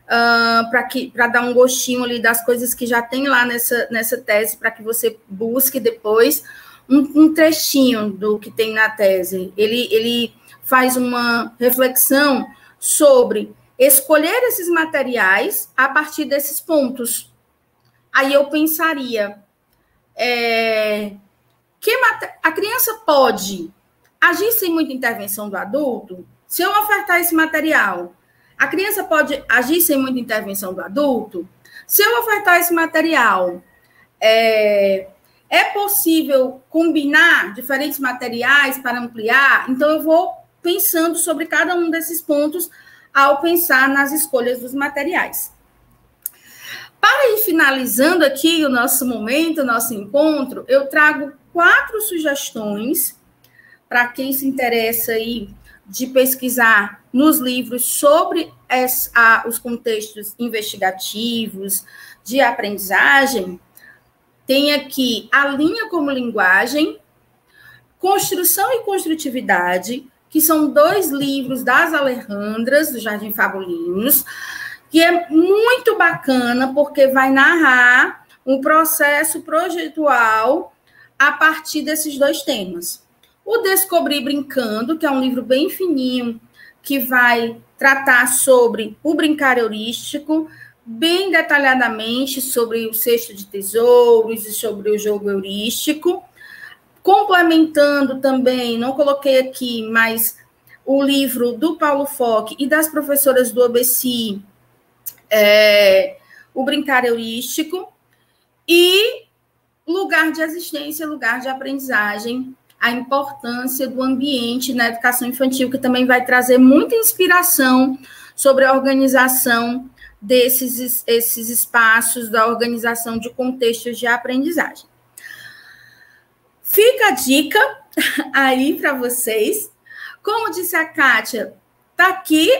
para dar um gostinho ali das coisas que já tem lá nessa tese, para que você busque depois um trechinho do que tem na tese. Ele faz uma reflexão sobre escolher esses materiais a partir desses pontos. Aí eu pensaria, a criança pode agir sem muita intervenção do adulto? Se eu ofertar esse material, a criança pode agir sem muita intervenção do adulto? Se eu ofertar esse material, é possível combinar diferentes materiais para ampliar? Então, eu vou pensando sobre cada um desses pontos ao pensar nas escolhas dos materiais. Para ir finalizando aqui o nosso momento, o nosso encontro, eu trago 4 sugestões para quem se interessa aí de pesquisar nos livros sobre os contextos investigativos de aprendizagem. Tem aqui A Linha como Linguagem, Construção e Construtividade, que são 2 livros das Alejandras, do Jardim Fabulinos, que é muito bacana, porque vai narrar um processo projetual a partir desses 2 temas. O Descobrir Brincando, que é um livro bem fininho, que vai tratar sobre o brincar heurístico, bem detalhadamente sobre o cesto de tesouros e sobre o jogo heurístico. Complementando também, não coloquei aqui, mas o livro do Paulo Fock e das professoras do ABC, o Brincar Heurístico, e Lugar de Existência, Lugar de Aprendizagem, a importância do ambiente na educação infantil, que também vai trazer muita inspiração sobre a organização esses espaços, da organização de contextos de aprendizagem. Fica a dica aí para vocês. Como disse a Kátia, tá aqui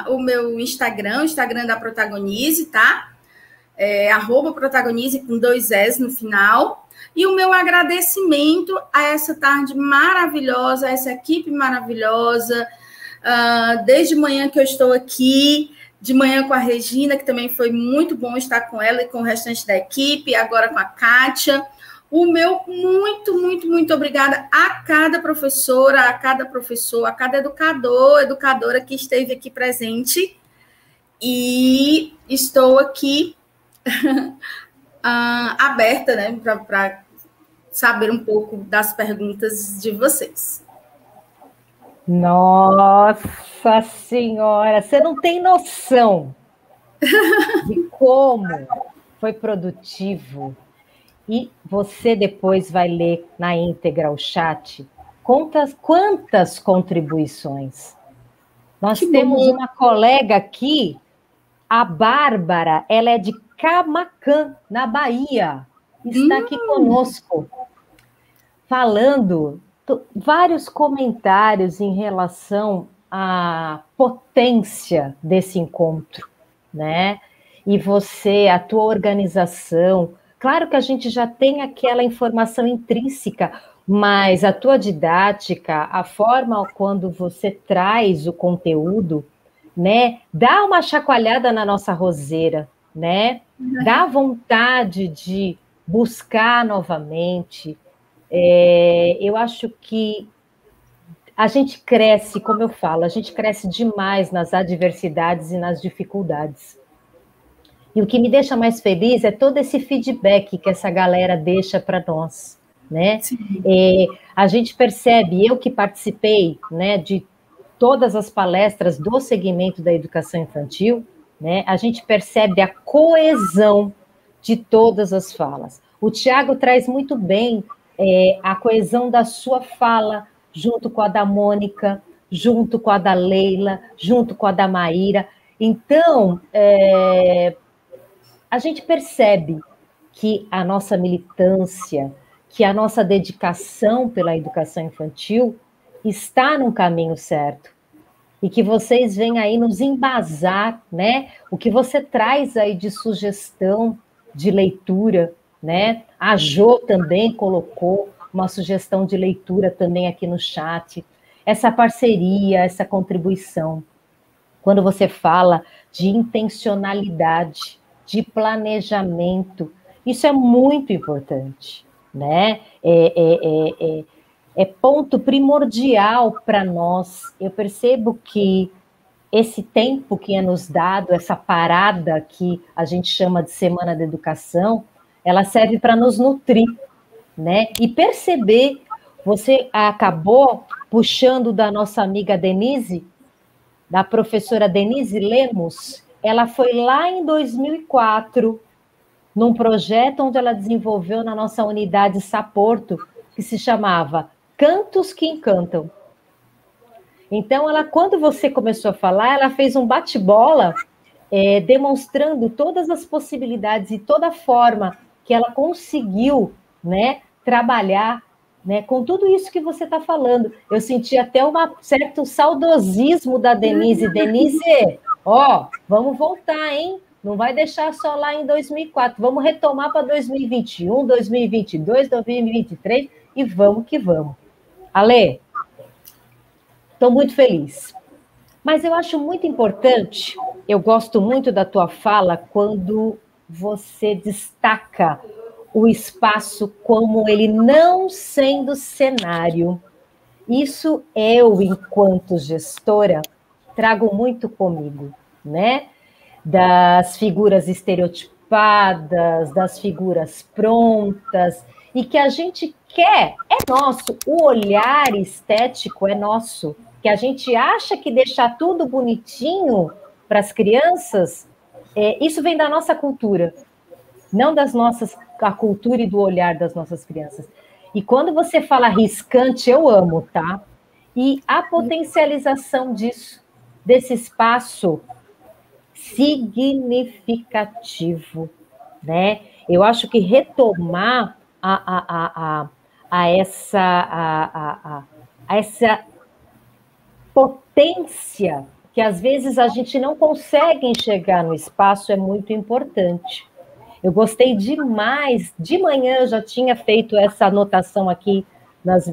o meu Instagram, o Instagram da Protagonize, tá? @Protagonize com 2 S no final. E o meu agradecimento a essa tarde maravilhosa, a essa equipe maravilhosa. Desde manhã que eu estou aqui, de manhã com a Regina, que também foi muito bom estar com ela e com o restante da equipe, agora com a Kátia. O meu muito, muito, muito obrigada a cada professora, a cada professor, a cada educadora que esteve aqui presente. E estou aqui aberta, né, para saber um pouco das perguntas de vocês. Nossa Senhora, você não tem noção de como foi produtivo. E você depois vai ler na íntegra o chat quantas contribuições. Nós temos uma colega aqui, a Bárbara, ela é de Camaquã, na Bahia, está aqui conosco, falando vários comentários em relação à potência desse encontro, né? e você, a tua organização, claro que a gente já tem aquela informação intrínseca, mas a tua didática, a forma quando você traz o conteúdo, né, dá uma chacoalhada na nossa roseira, né? Dá vontade de buscar novamente. Eu acho que a gente cresce, como eu falo, a gente cresce demais nas adversidades e nas dificuldades. E o que me deixa mais feliz é todo esse feedback que essa galera deixa para nós, né? A gente percebe, eu que participei, né, de todas as palestras do segmento da educação infantil, né, a gente percebe a coesão de todas as falas. O Tiago traz muito bem a coesão da sua fala, junto com a da Mônica, junto com a da Leila, junto com a da Maíra. Então, a gente percebe que a nossa militância, que a nossa dedicação pela educação infantil está no caminho certo. E que vocês vêm aí nos embasar, né? O que você traz aí de sugestão de leitura, né? A Jo também colocou uma sugestão de leitura também aqui no chat. Essa parceria, essa contribuição. Quando você fala de intencionalidade, de planejamento, isso é muito importante, né? É ponto primordial para nós. Eu percebo que esse tempo que é nos dado, essa parada que a gente chama de Semana da Educação, ela serve para nos nutrir, né? E perceber, você acabou puxando da nossa amiga Denise, da professora Denise Lemos, ela foi lá em 2004, num projeto onde ela desenvolveu na nossa unidade Saporto, que se chamava Cantos que Encantam. Então, quando você começou a falar, ela fez um bate-bola, demonstrando todas as possibilidades e toda a forma que ela conseguiu, né, trabalhar, né, com tudo isso que você está falando. Eu senti até um certo saudosismo da Denise. Denise, vamos voltar, hein? Não vai deixar só lá em 2004. Vamos retomar para 2021, 2022, 2023 e vamos que vamos. Ale, estou muito feliz. Mas eu acho muito importante, eu gosto muito da tua fala quando você destaca o espaço como ele não sendo cenário. Isso eu, enquanto gestora, trago muito comigo, né? Das figuras estereotipadas, das figuras prontas, e que a gente quer, é nosso, o olhar estético é nosso, que a gente acha que deixar tudo bonitinho para as crianças, isso vem da nossa cultura, não a cultura e do olhar das nossas crianças. E quando você fala riscante, eu amo, tá? E a potencialização disso, desse espaço significativo, né? Eu acho que retomar essa potência que às vezes a gente não consegue enxergar no espaço é muito importante. Eu gostei demais, de manhã eu já tinha feito essa anotação aqui nos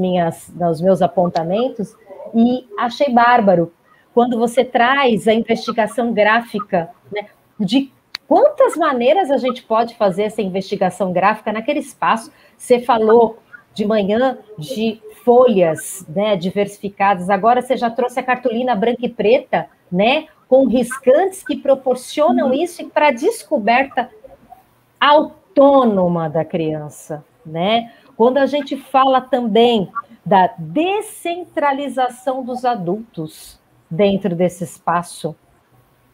meus apontamentos e achei bárbaro quando você traz a investigação gráfica, né, de quantas maneiras a gente pode fazer essa investigação gráfica naquele espaço. Você falou de manhã de folhas, né, diversificadas, agora você já trouxe a cartolina branca e preta, né, com riscantes que proporcionam isso para a descoberta autônoma da criança, né? Quando a gente fala também da descentralização dos adultos dentro desse espaço,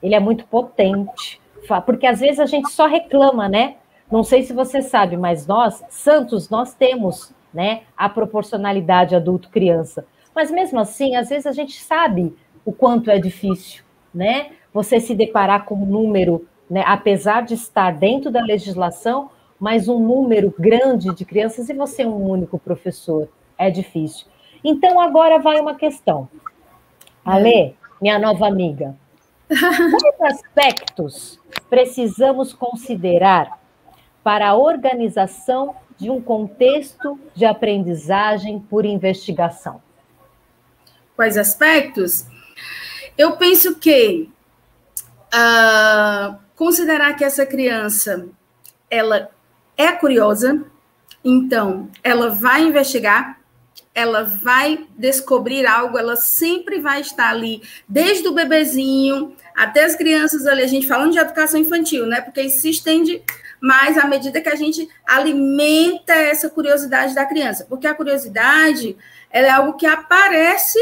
ele é muito potente, porque às vezes a gente só reclama, né? Não sei se você sabe, mas nós, Santos, nós temos, né, a proporcionalidade adulto-criança, mas mesmo assim, às vezes a gente sabe o quanto é difícil, né? Você se deparar com um número, né, apesar de estar dentro da legislação, mas um número grande de crianças e você é um único professor, é difícil. Então, agora vai uma questão. Ale, minha nova amiga, Quais aspectos precisamos considerar para a organização de um contexto de aprendizagem por investigação? Quais aspectos? Eu penso que considerar que essa criança ela é curiosa, então ela vai investigar, ela vai descobrir algo, ela sempre vai estar ali, desde o bebezinho até as crianças ali, a gente falando de educação infantil, né? Porque isso se estende mais à medida que a gente alimenta essa curiosidade da criança, porque a curiosidade ela é algo que aparece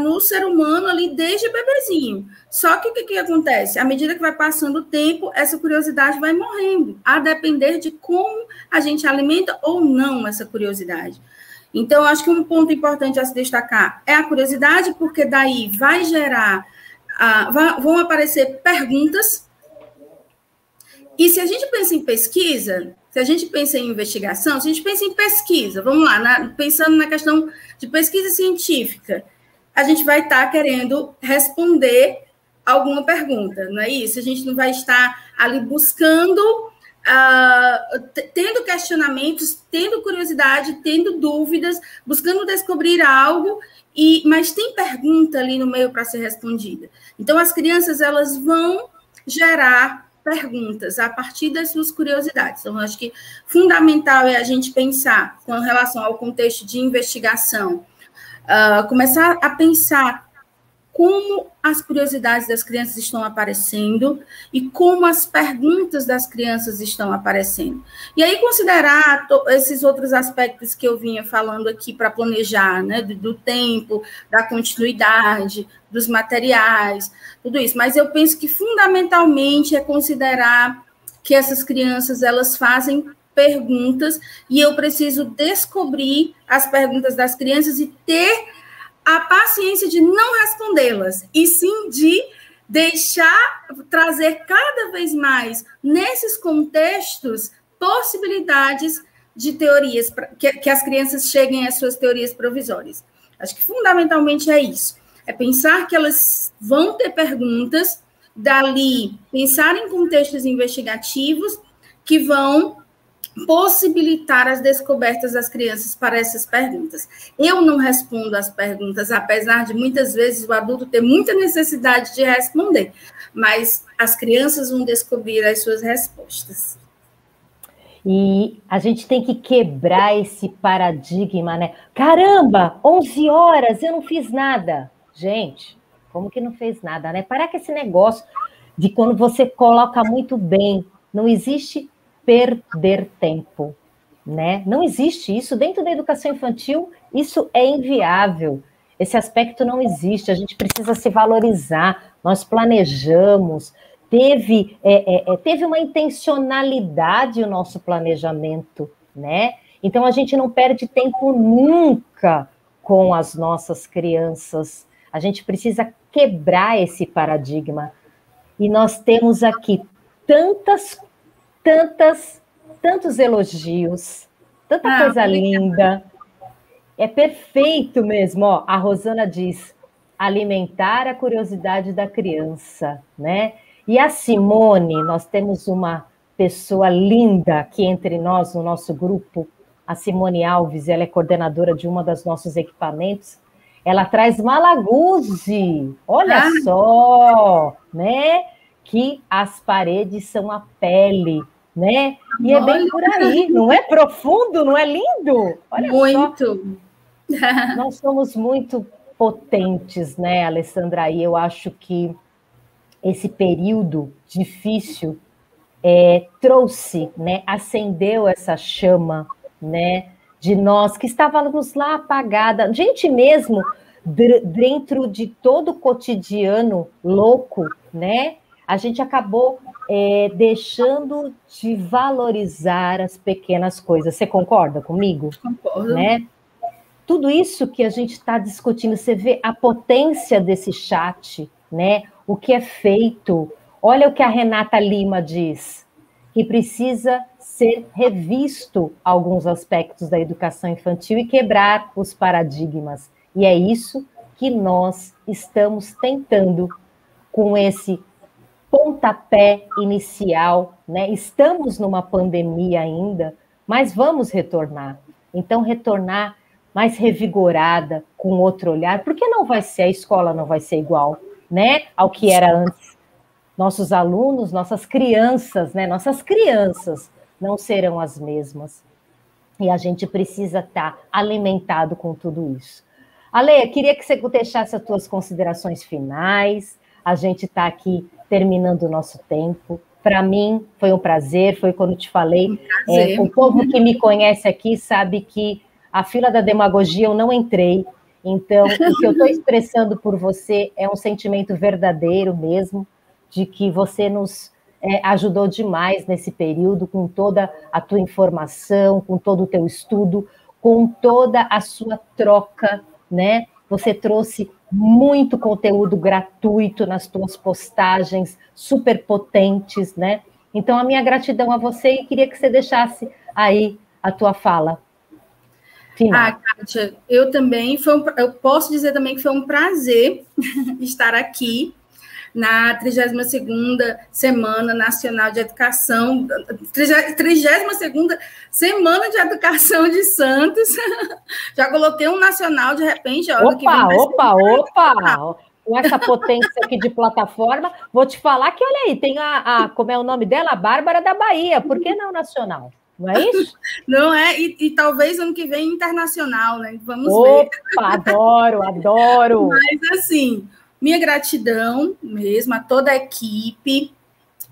no ser humano ali desde bebezinho. Só que o que acontece? À medida que vai passando o tempo, essa curiosidade vai morrendo, a depender de como a gente alimenta ou não essa curiosidade. Então, acho que um ponto importante a se destacar é a curiosidade, porque daí vai gerar, vão aparecer perguntas. E se a gente pensa em pesquisa, se a gente pensa em investigação, se a gente pensa em pesquisa, vamos lá, pensando na questão de pesquisa científica, a gente vai estar querendo responder alguma pergunta, não é isso? A gente não vai estar ali buscando, tendo questionamentos, tendo curiosidade, tendo dúvidas, buscando descobrir algo, mas tem pergunta ali no meio para ser respondida. Então, as crianças elas vão gerar perguntas a partir das suas curiosidades. Então, acho que fundamental é a gente pensar com relação ao contexto de investigação, começar a pensar como as curiosidades das crianças estão aparecendo e como as perguntas das crianças estão aparecendo. E aí considerar esses outros aspectos que eu vinha falando aqui para planejar, né, do tempo, da continuidade, dos materiais, tudo isso. Mas eu penso que fundamentalmente é considerar que essas crianças elas fazem perguntas e eu preciso descobrir as perguntas das crianças e ter a paciência de não respondê-las, e sim de trazer cada vez mais, nesses contextos, possibilidades de teorias, que as crianças cheguem às suas teorias provisórias. Acho que fundamentalmente é isso, é pensar que elas vão ter perguntas, dali pensar em contextos investigativos que vão possibilitar as descobertas das crianças para essas perguntas. Eu não respondo as perguntas, apesar de muitas vezes o adulto ter muita necessidade de responder, mas as crianças vão descobrir as suas respostas. E a gente tem que quebrar esse paradigma, né? Caramba, 11 horas, eu não fiz nada. Gente, como que não fez nada, né? Parar com esse negócio de quando você coloca muito bem, não existe perder tempo, né? Não existe isso. Dentro da educação infantil, isso é inviável. Esse aspecto não existe. A gente precisa se valorizar. Nós planejamos. Teve uma intencionalidade o nosso planejamento, né? Então, a gente não perde tempo nunca com as nossas crianças. A gente precisa quebrar esse paradigma. E nós temos aqui tantos elogios, tanta coisa linda. É perfeito mesmo. Ó, a Rosana diz, alimentar a curiosidade da criança, né? E a Simone, nós temos uma pessoa linda aqui entre nós, no nosso grupo, a Simone Alves, ela é coordenadora de uma dos nossos equipamentos. Ela traz Malaguzzi, olha só, né? Que as paredes são a pele, né? E é bem por aí, não é profundo, não é lindo? Olha muito. Só. Nós somos muito potentes, né, Alessandra? E eu acho que esse período difícil trouxe, né, acendeu essa chama, né, de nós que estávamos lá apagada, gente mesmo dentro de todo o cotidiano louco, né? A gente acabou deixando de valorizar as pequenas coisas. Você concorda comigo? Concordo. Né? Tudo isso que a gente está discutindo, você vê a potência desse chat, né? O que é feito. Olha o que a Renata Lima diz, que precisa ser revisto alguns aspectos da educação infantil e quebrar os paradigmas. E é isso que nós estamos tentando com esse pontapé inicial, né? Estamos numa pandemia ainda, mas vamos retornar. Então, retornar mais revigorada, com outro olhar, porque não vai ser, a escola não vai ser igual, né, ao que era antes. Nossos alunos, nossas crianças, né, nossas crianças não serão as mesmas. E a gente precisa estar alimentado com tudo isso. Ale, queria que você deixasse as suas considerações finais. A gente está aqui terminando o nosso tempo. Para mim, foi um prazer, foi quando te falei. O povo que me conhece aqui sabe que a fila da demagogia eu não entrei. Então, o que eu estou expressando por você é um sentimento verdadeiro mesmo, de que você nos ajudou demais nesse período, com toda a tua informação, com todo o teu estudo, com toda a sua troca, né? Você trouxe muito conteúdo gratuito nas tuas postagens, super potentes, né? Então, a minha gratidão a você e queria que você deixasse aí a tua fala final. Kátia, eu também, eu posso dizer também que foi um prazer estar aqui na 32ª Semana Nacional de Educação, 32ª Semana de Educação de Santos. Já coloquei um nacional, de repente. Opa! Com essa potência aqui de plataforma, vou te falar que, olha aí, tem como é o nome dela? A Bárbara da Bahia, por que não nacional? Não é isso? Não é? E talvez ano que vem internacional, né? Vamos ver. Opa, adoro! Mas, assim, minha gratidão mesmo a toda a equipe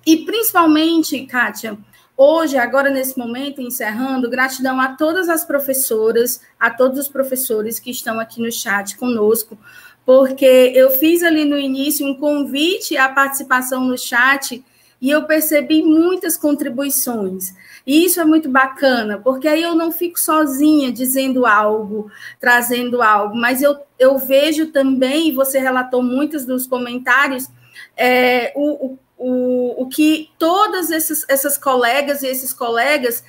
e, principalmente, Kátia, hoje, agora nesse momento, encerrando, gratidão a todas as professoras, a todos os professores que estão aqui no chat conosco, porque eu fiz ali no início um convite à participação no chat e eu percebi muitas contribuições. E isso é muito bacana, porque aí eu não fico sozinha dizendo algo, trazendo algo, mas eu vejo também, você relatou muitos dos comentários, o que todas essas colegas e esses colegas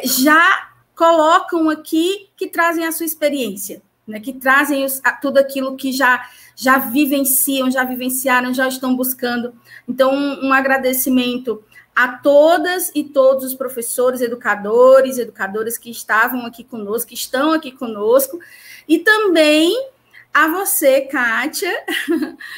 já colocam aqui, que trazem a sua experiência, né, que trazem tudo aquilo que já vivenciam, já vivenciaram, já estão buscando. Então, um agradecimento a todas e todos os professores, educadoras que estavam aqui conosco, que estão aqui conosco, e também a você, Kátia,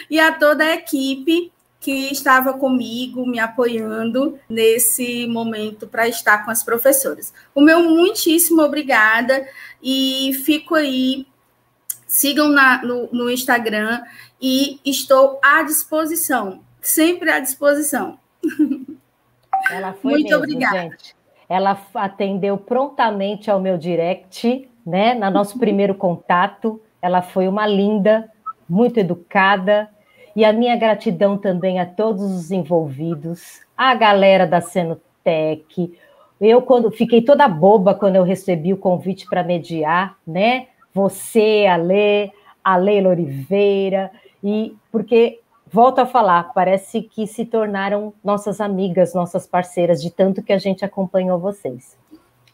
e a toda a equipe que estava comigo, me apoiando nesse momento para estar com as professoras. O meu muitíssimo obrigada, e fico aí, sigam no Instagram, e estou à disposição, sempre à disposição. Ela foi muito mesmo, obrigada. Gente. Ela atendeu prontamente ao meu direct, né? No nosso primeiro contato. Ela foi uma linda, muito educada. E a minha gratidão também a todos os envolvidos, a galera da Senutec. Eu fiquei toda boba quando eu recebi o convite para mediar, né? Você, a Leila Oliveira, e porque volto a falar, parece que se tornaram nossas amigas, nossas parceiras, de tanto que a gente acompanhou vocês.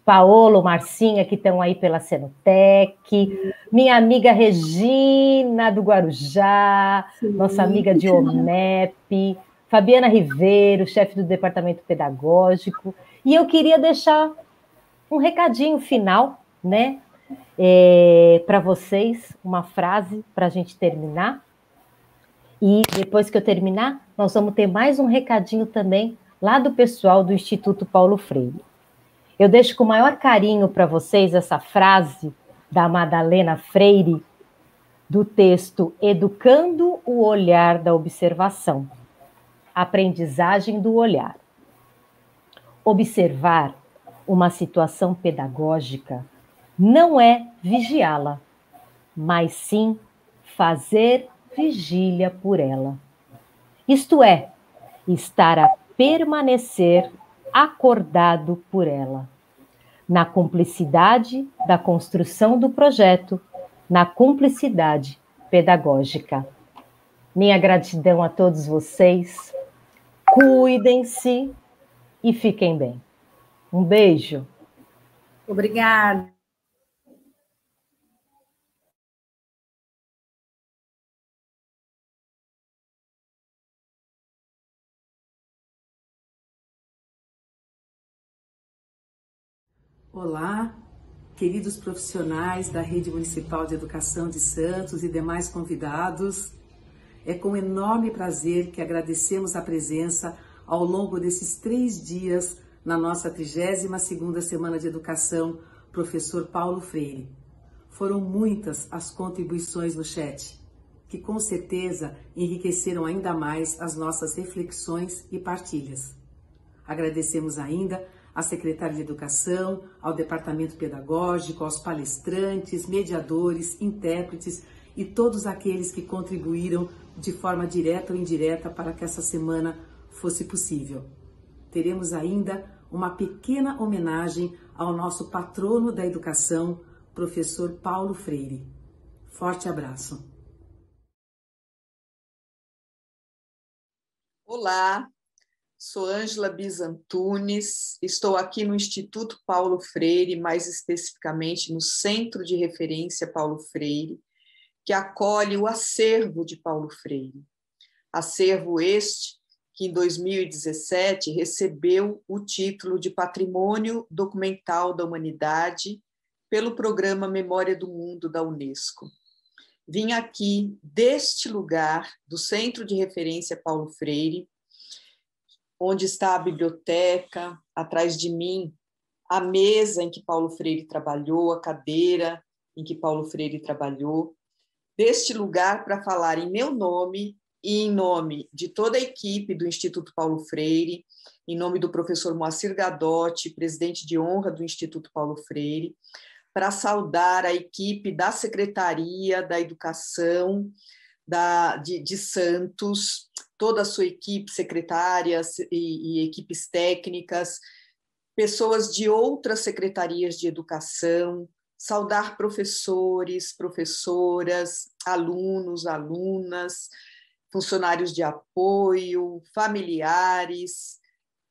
Paolo, Marcinha, que estão aí pela Senutec, minha amiga Regina do Guarujá, sim, nossa amiga de OMEP, Fabiana Ribeiro, chefe do Departamento Pedagógico, e eu queria deixar um recadinho final, né, para vocês, uma frase para a gente terminar. E depois que eu terminar, nós vamos ter mais um recadinho também lá do pessoal do Instituto Paulo Freire. Eu deixo com o maior carinho para vocês essa frase da Madalena Freire, do texto Educando o Olhar da Observação. Aprendizagem do olhar. Observar uma situação pedagógica não é vigiá-la, mas sim fazer vigília por ela. Isto é, estar a permanecer acordado por ela, na cumplicidade da construção do projeto, na cumplicidade pedagógica. Minha gratidão a todos vocês, cuidem-se e fiquem bem. Um beijo. Obrigada. Olá, queridos profissionais da Rede Municipal de Educação de Santos e demais convidados. É com enorme prazer que agradecemos a presença ao longo desses 3 dias na nossa 32ª Semana de Educação, professor Paulo Freire. Foram muitas as contribuições no chat, que com certeza enriqueceram ainda mais as nossas reflexões e partilhas. Agradecemos ainda à Secretaria de Educação, ao Departamento Pedagógico, aos palestrantes, mediadores, intérpretes e todos aqueles que contribuíram de forma direta ou indireta para que essa semana fosse possível. Teremos ainda uma pequena homenagem ao nosso patrono da educação, professor Paulo Freire. Forte abraço. Olá, sou Ângela Bizantunes, estou aqui no Instituto Paulo Freire, mais especificamente no Centro de Referência Paulo Freire, que acolhe o acervo de Paulo Freire. Acervo este que em 2017 recebeu o título de Patrimônio Documental da Humanidade pelo Programa Memória do Mundo da Unesco. Vim aqui deste lugar, do Centro de Referência Paulo Freire, onde está a biblioteca, atrás de mim, a mesa em que Paulo Freire trabalhou, a cadeira em que Paulo Freire trabalhou, deste lugar para falar em meu nome e em nome de toda a equipe do Instituto Paulo Freire, em nome do professor Moacir Gadotti, presidente de honra do Instituto Paulo Freire, para saudar a equipe da Secretaria da Educação de Santos, toda a sua equipe, secretárias e equipes técnicas, pessoas de outras secretarias de educação, saudar professores, professoras, alunos, alunas, funcionários de apoio, familiares,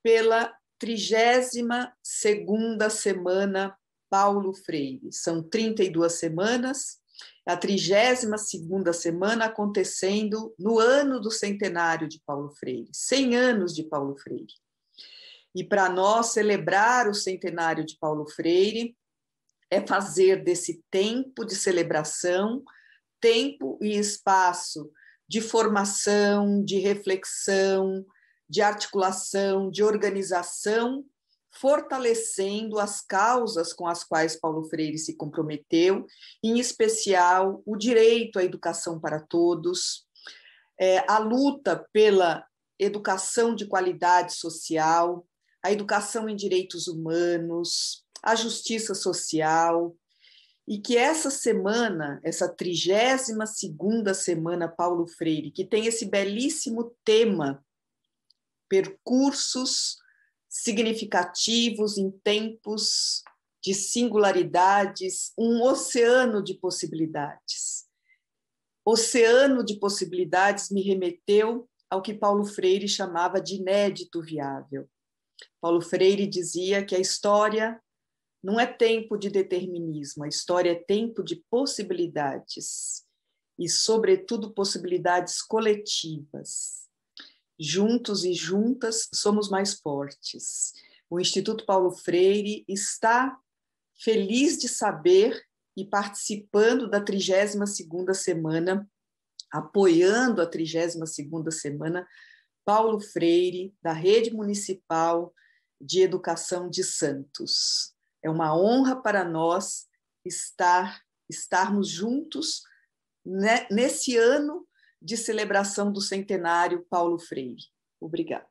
pela 32ª Semana Paulo Freire. São 32 semanas, a 32ª semana acontecendo no ano do centenário de Paulo Freire, 100 anos de Paulo Freire. E para nós celebrar o centenário de Paulo Freire é fazer desse tempo de celebração, tempo e espaço de formação, de reflexão, de articulação, de organização, fortalecendo as causas com as quais Paulo Freire se comprometeu, em especial o direito à educação para todos, a luta pela educação de qualidade social, a educação em direitos humanos, a justiça social, e que essa semana, essa 32ª Semana Paulo Freire, que tem esse belíssimo tema, percursos significativos em tempos de singularidades, um oceano de possibilidades. Oceano de possibilidades me remeteu ao que Paulo Freire chamava de inédito viável. Paulo Freire dizia que a história não é tempo de determinismo, a história é tempo de possibilidades, e, sobretudo, possibilidades coletivas. Juntos e juntas somos mais fortes. O Instituto Paulo Freire está feliz de saber e participando da 32ª semana, apoiando a 32ª semana, Paulo Freire, da Rede Municipal de Educação de Santos. É uma honra para nós estarmos juntos nesse ano de celebração do centenário Paulo Freire. Obrigada.